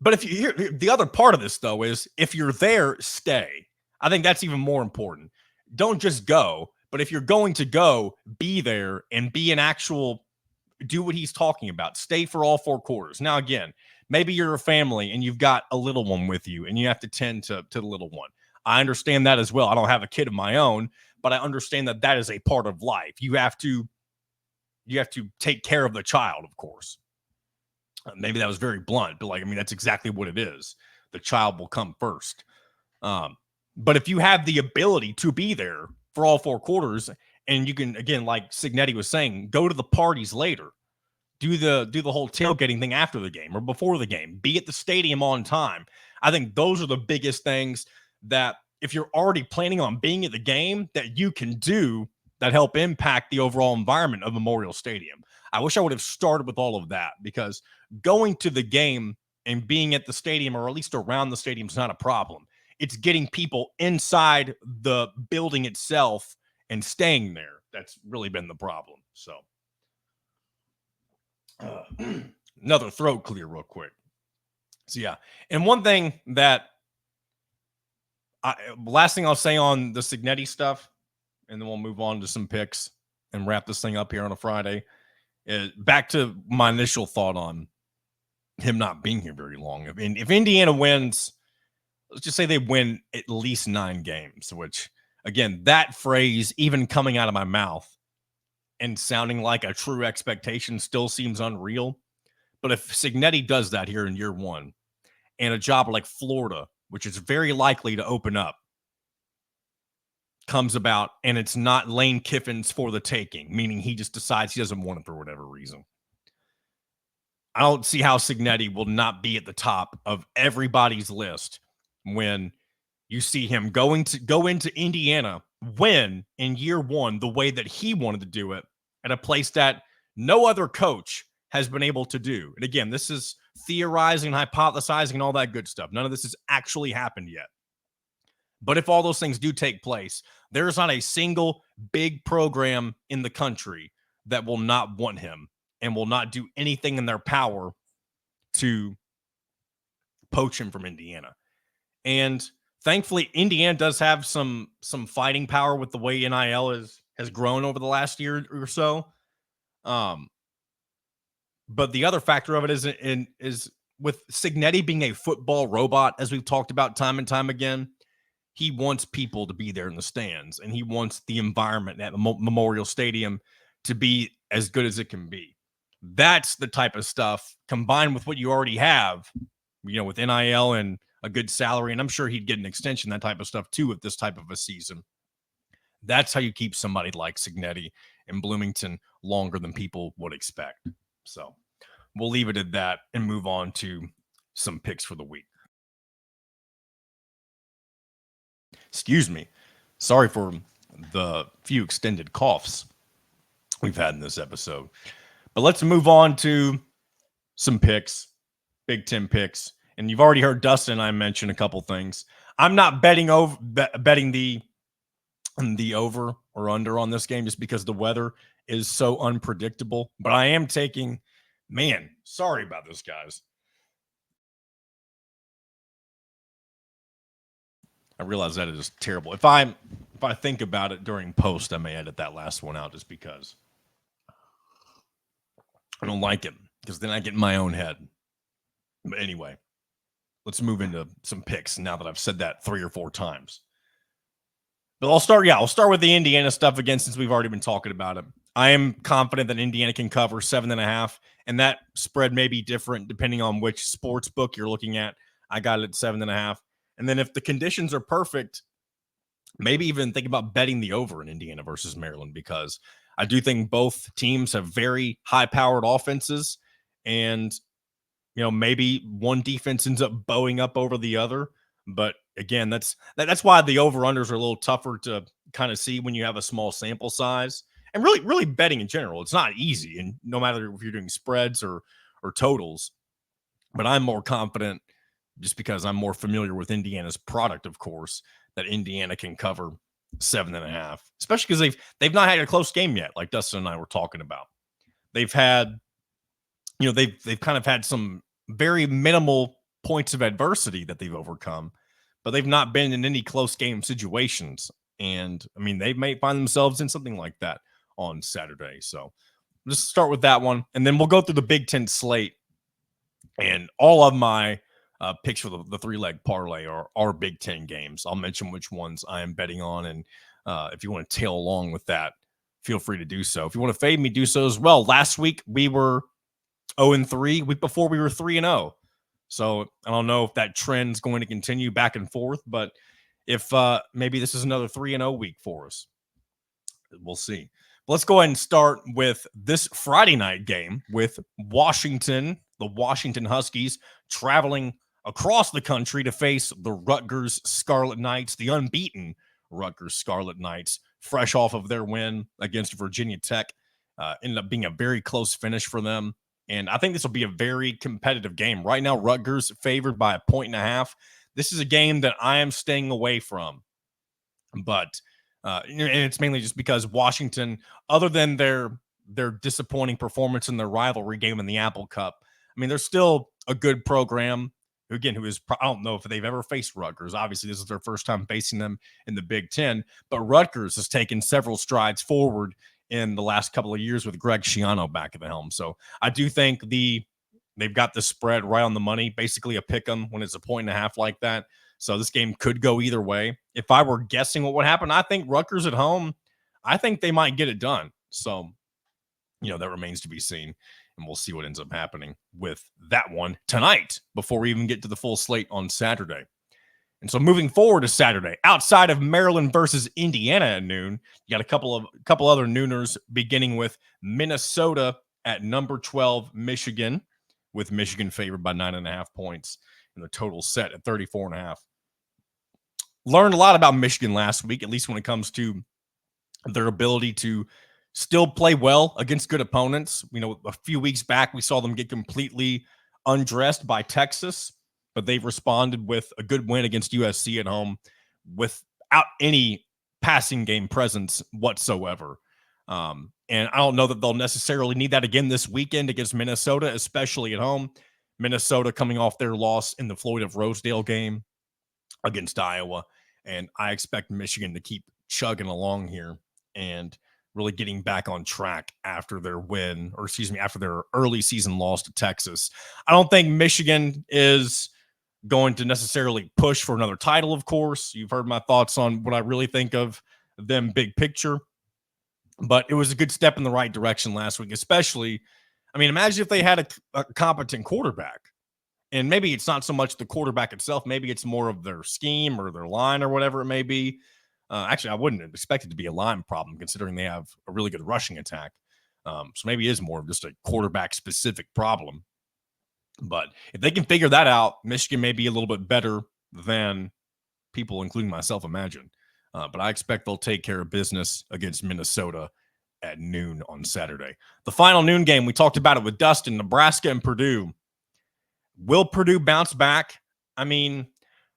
But if you hear the other part of this though is if you're there, stay. I think that's even more important. Don't just go, but if you're going to go, be there and be an actual do what he's talking about. Stay for all 4 quarters. Now, again, maybe you're a family and you've got a little one with you and you have to tend to the little one. I understand that as well. I don't have a kid of my own, but I understand that that is a part of life. You have to take care of the child, of course. Maybe that was very blunt, but that's exactly what it is. The child will come first. But if you have the ability to be there for all 4 quarters, and you can, again, like Signetti was saying, go to the parties later, do the whole tailgating thing after the game or before the game, be at the stadium on time. I think those are the biggest things that if you're already planning on being at the game, that you can do that help impact the overall environment of Memorial Stadium. I wish I would have started with all of that, because going to the game and being at the stadium or at least around the stadium is not a problem. It's getting people inside the building itself and staying there that's really been the problem. So another throat clear real quick. So yeah, and one thing that last thing I'll say on the Signetti stuff, and then we'll move on to some picks and wrap this thing up here on a Friday, is back to my initial thought on him not being here very long. I mean, if Indiana wins, let's just say they win at least 9 games, which, again, that phrase even coming out of my mouth and sounding like a true expectation still seems unreal. But if Signetti does that here in year 1, and a job like Florida, which is very likely to open up, comes about, and it's not Lane Kiffin's for the taking, meaning he just decides he doesn't want it for whatever reason, I don't see how Signetti will not be at the top of everybody's list when you see him go into Indiana, win in year 1 the way that he wanted to do it, at a place that no other coach has been able to do. And again, this is theorizing, hypothesizing, and all that good stuff. None of this has actually happened yet. But if all those things do take place, there's not a single big program in the country that will not want him and will not do anything in their power to poach him from Indiana. And thankfully, Indiana does have some fighting power with the way NIL has grown over the last year or so. But the other factor of it is with Signetti being a football robot, as we've talked about time and time again, he wants people to be there in the stands, and he wants the environment at Memorial Stadium to be as good as it can be. That's the type of stuff, combined with what you already have, with NIL and a good salary, and I'm sure he'd get an extension, that type of stuff too, with this type of a season. That's how you keep somebody like Signetti in Bloomington longer than people would expect. So we'll leave it at that and move on to some picks for the week. Excuse me. Sorry for the few extended coughs we've had in this episode. But let's move on to some picks, Big Ten picks. And you've already heard Dustin and I mention a couple things. I'm not betting the over or under on this game just because the weather is so unpredictable. But I am taking, sorry about this, guys. I realize that is terrible. If I think about it during post, I may edit that last one out just because I don't like it, because then I get in my own head. But anyway, let's move into some picks now that I've said that 3 or 4 times. But I'll start with the Indiana stuff again, since we've already been talking about it. I am confident that Indiana can cover 7.5, and that spread may be different depending on which sports book you're looking at. I got it at 7.5. And then if the conditions are perfect, maybe even think about betting the over in Indiana versus Maryland, because I do think both teams have very high-powered offenses, and maybe one defense ends up bowing up over the other. But again, that's why the over-unders are a little tougher to kind of see when you have a small sample size. And really betting in general, it's not easy, and no matter if you're doing spreads or totals. But I'm more confident just because I'm more familiar with Indiana's product, of course, that Indiana can cover 7.5, especially because they've not had a close game yet, like Dustin and I were talking about. They've had, they've kind of had some very minimal points of adversity that they've overcome, but they've not been in any close game situations. And I mean, they may find themselves in something like that on Saturday. So just start with that one, and then we'll go through the Big Ten slate. And all of my picks for the 3-leg parlay are Big Ten games. I'll mention which ones I am betting on, and if you want to tail along with that, feel free to do so. If you want to fade me, do so as well. Last week we were 0-3. Week before we were 3-0. So I don't know if that trend's going to continue back and forth, but if maybe this is another 3-0 week for us, we'll see. Let's go ahead and start with this Friday night game with Washington, the Washington Huskies, traveling across the country to face the Rutgers Scarlet Knights, the unbeaten Rutgers Scarlet Knights, fresh off of their win against Virginia Tech. Ended up being a very close finish for them. And I think this will be a very competitive game. Right now, Rutgers favored by 1.5. This is a game that I am staying away from. But and it's mainly just because Washington, other than their disappointing performance in their rivalry game in the Apple Cup, I mean, they're still a good program. Again, I don't know if they've ever faced Rutgers. Obviously, this is their first time facing them in the Big Ten. But Rutgers has taken several strides forward in the last couple of years with Greg Schiano back at the helm. So I do think they've got the spread right on the money, basically a pick 'em when it's 1.5 like that. So this game could go either way. If I were guessing what would happen, I think Rutgers at home, I think they might get it done. So, that remains to be seen. And we'll see what ends up happening with that one tonight before we even get to the full slate on Saturday. And so moving forward to Saturday, outside of Maryland versus Indiana at noon, you got a couple other nooners, beginning with Minnesota at number 12, Michigan, with Michigan favored by 9.5 points and the total set at 34.5. Learned a lot about Michigan last week, at least when it comes to their ability to still play well against good opponents. A few weeks back, we saw them get completely undressed by Texas, but they've responded with a good win against USC at home without any passing game presence whatsoever. And I don't know that they'll necessarily need that again this weekend against Minnesota, especially at home. Minnesota coming off their loss in the Floyd of Rosedale game against Iowa. And I expect Michigan to keep chugging along here and really getting back on track after their after their early season loss to Texas. I don't think Michigan is going to necessarily push for another title, of course. You've heard my thoughts on what I really think of them big picture. But it was a good step in the right direction last week, especially, imagine if they had a competent quarterback. And maybe it's not so much the quarterback itself. Maybe it's more of their scheme or their line or whatever it may be. Actually, I wouldn't expect it to be a line problem considering they have a really good rushing attack. So maybe it is more of just a quarterback-specific problem. But if they can figure that out, Michigan may be a little bit better than people, including myself, imagine. But I expect they'll take care of business against Minnesota at noon on Saturday. The final noon game, we talked about it with Dustin, Nebraska and Purdue. Will Purdue bounce back?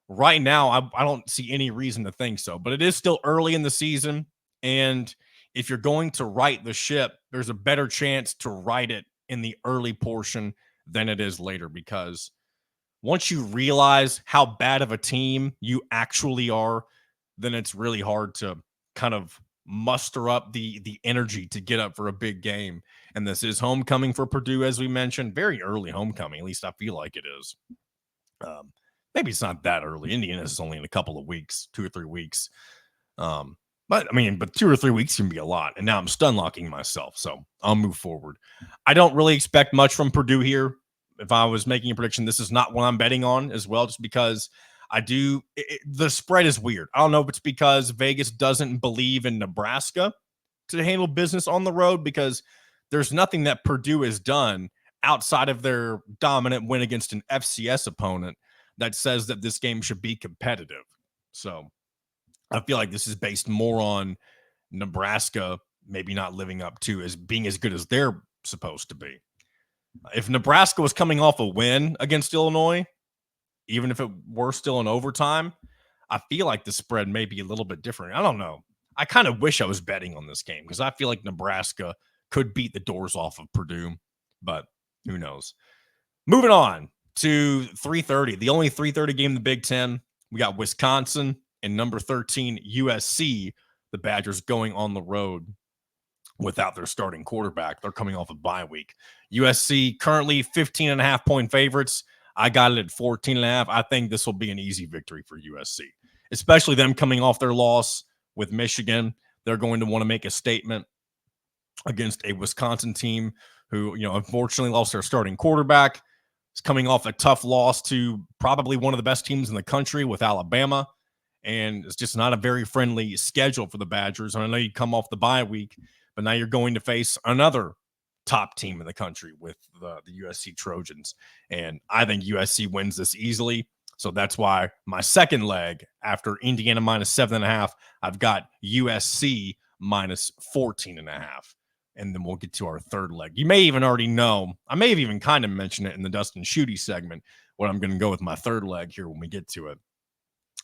Right now, I don't see any reason to think so, but it is still early in the season. And if you're going to right the ship, there's a better chance to right it in the early portion than it is later, because once you realize how bad of a team you actually are, then it's really hard to kind of muster up the energy to get up for a big game. And this is homecoming for Purdue, as we mentioned, very early homecoming. At least I feel like it is. Maybe it's not that early. Indiana is only in a couple of weeks, 2 or 3 weeks. But 2 or 3 weeks can be a lot. And now I'm stun locking myself, so I'll move forward. I don't really expect much from Purdue here. If I was making a prediction, this is not what I'm betting on as well, just because the spread is weird. I don't know if it's because Vegas doesn't believe in Nebraska to handle business on the road, because there's nothing that Purdue has done outside of their dominant win against an FCS opponent that says that this game should be competitive. So I feel like this is based more on Nebraska maybe not living up to as being as good as they're supposed to be. If Nebraska was coming off a win against Illinois, even if it were still in overtime, I feel like the spread may be a little bit different. I don't know. I kind of wish I was betting on this game because I feel like Nebraska could beat the doors off of Purdue, but who knows? Moving on to 3:30, the only 3:30 game in the Big Ten. We got Wisconsin and number 13 USC. The Badgers going on the road without their starting quarterback. They're coming off a bye week. USC currently 15.5-point favorites. I got it at 14.5. I think this will be an easy victory for USC, especially them coming off their loss with Michigan. They're going to want to make a statement against a Wisconsin team who, unfortunately lost their starting quarterback. It's coming off a tough loss to probably one of the best teams in the country with Alabama. And it's just not a very friendly schedule for the Badgers. And I know you come off the bye week, but now you're going to face another top team in the country with the USC Trojans. And I think USC wins this easily. So that's why my second leg after Indiana minus 7.5, I've got USC minus 14.5. And then we'll get to our third leg. You may even already know, I may have even kind of mentioned it in the Dustin Schutte segment, what I'm going to go with my third leg here when we get to it.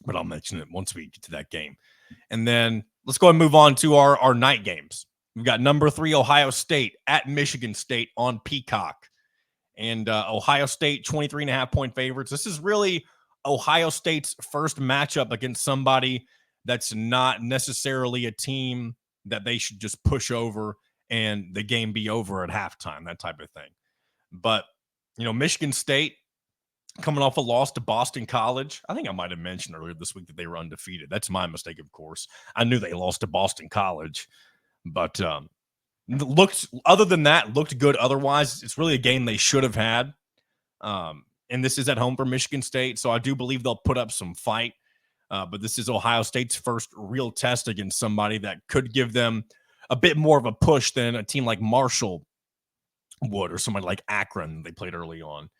But I'll mention it once we get to that game. And then let's go ahead and move on to our night games. We've got number 3, Ohio State at Michigan State on Peacock. And Ohio State, 23.5-point favorites. This is really Ohio State's first matchup against somebody that's not necessarily a team that they should just push over and the game be over at halftime, that type of thing. But, Michigan State coming off a loss to Boston College. I think I might have mentioned earlier this week that they were undefeated. That's my mistake, of course. I knew they lost to Boston College. But other than that, looked good otherwise. It's really a game they should have had. And this is at home for Michigan State, so I do believe they'll put up some fight. But this is Ohio State's first real test against somebody that could give them a bit more of a push than a team like Marshall would or somebody like Akron they played early on.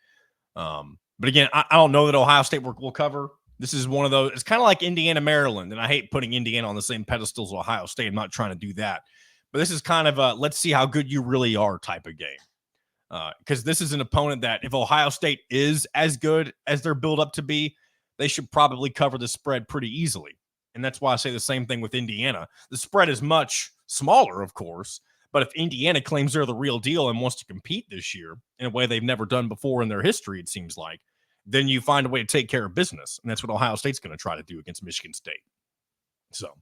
But again, I don't know that Ohio State will cover. This is one of those. It's kind of like Indiana, Maryland, and I hate putting Indiana on the same pedestal as Ohio State. I'm not trying to do that. But this is kind of a let's see how good you really are type of game. Because this is an opponent that if Ohio State is as good as they're built up to be, they should probably cover the spread pretty easily. And that's why I say the same thing with Indiana. The spread is much smaller, of course, but if Indiana claims they're the real deal and wants to compete this year in a way they've never done before in their history, it seems like, then you find a way to take care of business. And that's what Ohio State's going to try to do against Michigan State. So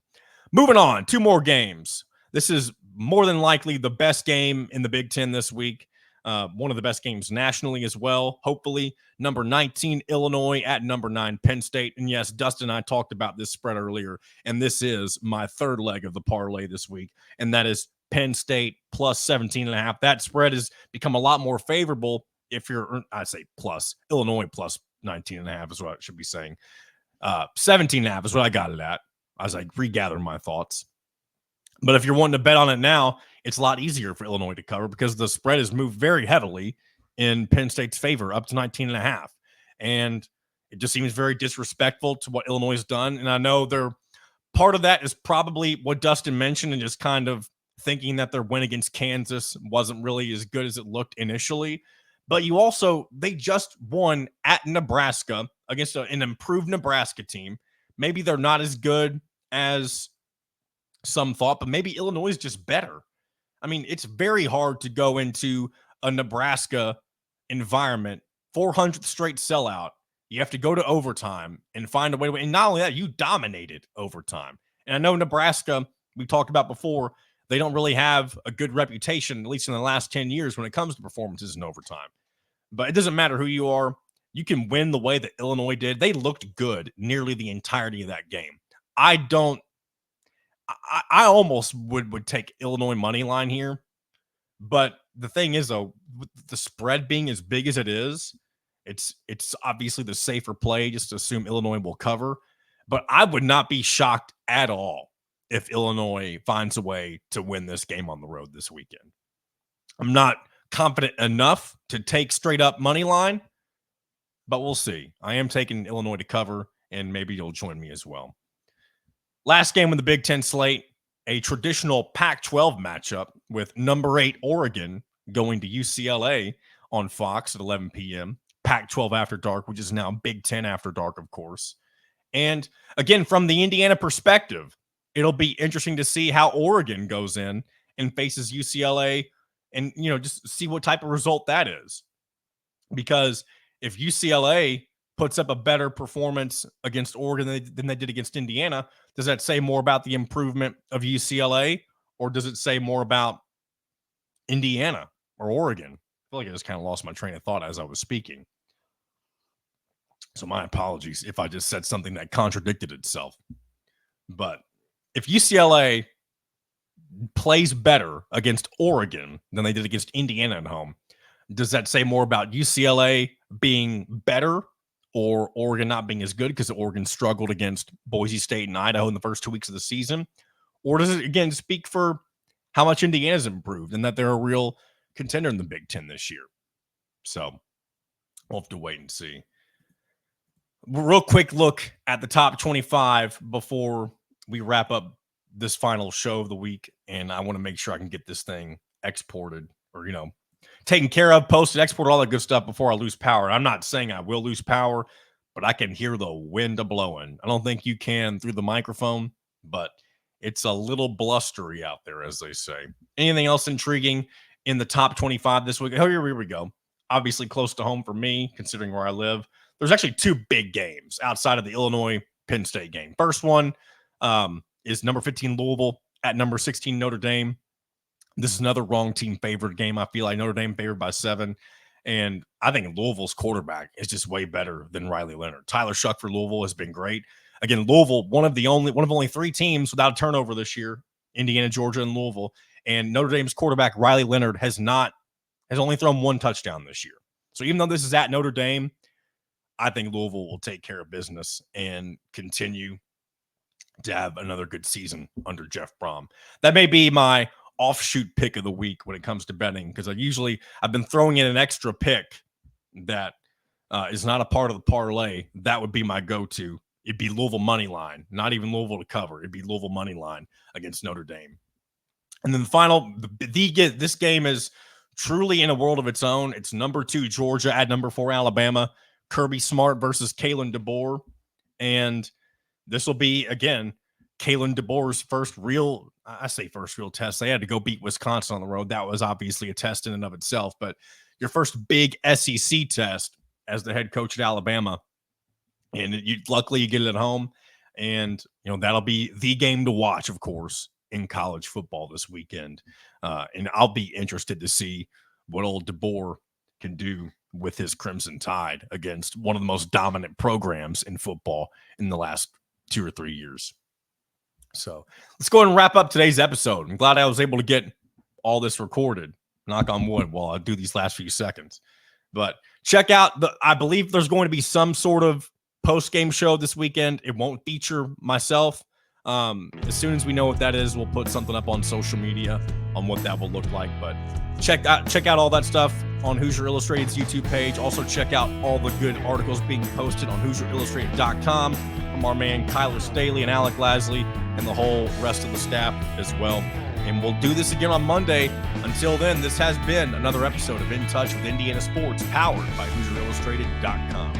moving on, 2 more games. This is more than likely the best game in the Big Ten this week. One of the best games nationally as well, hopefully. Number 19, Illinois at number 9, Penn State. And yes, Dustin and I talked about this spread earlier, and this is my third leg of the parlay this week, and that is Penn State plus 17.5. That spread has become a lot more favorable if you're, I say plus, Illinois plus 19.5 is what I should be saying. 17.5 is what I got it at as I regather my thoughts. But if you're wanting to bet on it now, it's a lot easier for Illinois to cover because the spread has moved very heavily in Penn State's favor up to 19.5. And it just seems very disrespectful to what Illinois has done. And I know part of that is probably what Dustin mentioned and just kind of thinking that their win against Kansas wasn't really as good as it looked initially. But they just won at Nebraska against an improved Nebraska team. Maybe they're not as good as some thought, but maybe Illinois is just better. I mean, it's very hard to go into a Nebraska environment, 400th straight sellout. You have to go to overtime and find a way to win. And not only that, you dominated overtime. And I know Nebraska, we talked about before, they don't really have a good reputation, at least in the last 10 years, when it comes to performances in overtime. But it doesn't matter who you are. You can win the way that Illinois did. They looked good nearly the entirety of that game. I almost would take Illinois money line here. But the thing is, though, with the spread being as big as it is, it's obviously the safer play just to assume Illinois will cover. But I would not be shocked at all if Illinois finds a way to win this game on the road this weekend. I'm not confident enough to take straight up money line, but we'll see. I am taking Illinois to cover, and maybe you'll join me as well. Last game in the Big Ten slate, a traditional Pac-12 matchup with number 8 Oregon going to UCLA on Fox at 11 p.m. Pac-12 After Dark, which is now Big Ten After Dark, of course. And again, from the Indiana perspective, it'll be interesting to see how Oregon goes in and faces UCLA and, just see what type of result that is. Because if UCLA puts up a better performance against Oregon than they did against Indiana, does that say more about the improvement of UCLA, or does it say more about Indiana or Oregon? I feel like I just kind of lost my train of thought as I was speaking. So my apologies if I just said something that contradicted itself. But if UCLA plays better against Oregon than they did against Indiana at home, does that say more about UCLA being better or Oregon not being as good because Oregon struggled against Boise State and Idaho in the first 2 weeks of the season? Or does it, again, speak for how much Indiana's improved and that they're a real contender in the Big Ten this year? So we'll have to wait and see. Real quick look at the top 25 before we wrap up this final show of the week. And I want to make sure I can get this thing exported or, taken care of, posted, exported, all that good stuff before I lose power. I'm not saying I will lose power, but I can hear the wind blowing. I don't think you can through the microphone, but it's a little blustery out there, as they say. Anything else intriguing in the top 25 this week? Oh, here we go. Obviously close to home for me, considering where I live. There's actually two big games outside of the Illinois-Penn State game. First one is number 15 Louisville at number 16 Notre Dame. This is another wrong team favored game. I feel like Notre Dame favored by 7. And I think Louisville's quarterback is just way better than Riley Leonard. Tyler Shuck for Louisville has been great. Again, Louisville, one of only 3 teams without a turnover this year, Indiana, Georgia, and Louisville. And Notre Dame's quarterback, Riley Leonard, has only thrown 1 touchdown this year. So even though this is at Notre Dame, I think Louisville will take care of business and continue to have another good season under Jeff Brom. That may be my offshoot pick of the week when it comes to betting, because I've been throwing in an extra pick that is not a part of the parlay. That would be my go-to. It'd be Louisville money line, not even Louisville to cover. It'd be Louisville money line against Notre Dame. And then this game is truly in a world of its own. It's number 2 Georgia at number 4 Alabama. Kirby Smart versus Kalen DeBoer. And this will be, again, Kalen DeBoer's first real test. They had to go beat Wisconsin on the road. That was obviously a test in and of itself. But your first big SEC test as the head coach at Alabama. And luckily you get it at home. And, that'll be the game to watch, of course, in college football this weekend. And I'll be interested to see what old DeBoer can do with his Crimson Tide against one of the most dominant programs in football in the last 2 or 3 years. So let's go ahead and wrap up today's episode. I'm glad I was able to get all this recorded, knock on wood, while I do these last few seconds. But check out I believe there's going to be some sort of post-game show this weekend. It won't feature myself. As soon as we know what that is, we'll put something up on social media on what that will look like. But check out all that stuff on Hoosier Illustrated's YouTube page. Also check out all the good articles being posted on HoosierIllustrated.com from our man Kyler Staley and Alec Lasley and the whole rest of the staff as well. And we'll do this again on Monday. Until then, this has been another episode of In Touch with Indiana Sports, powered by HoosierIllustrated.com.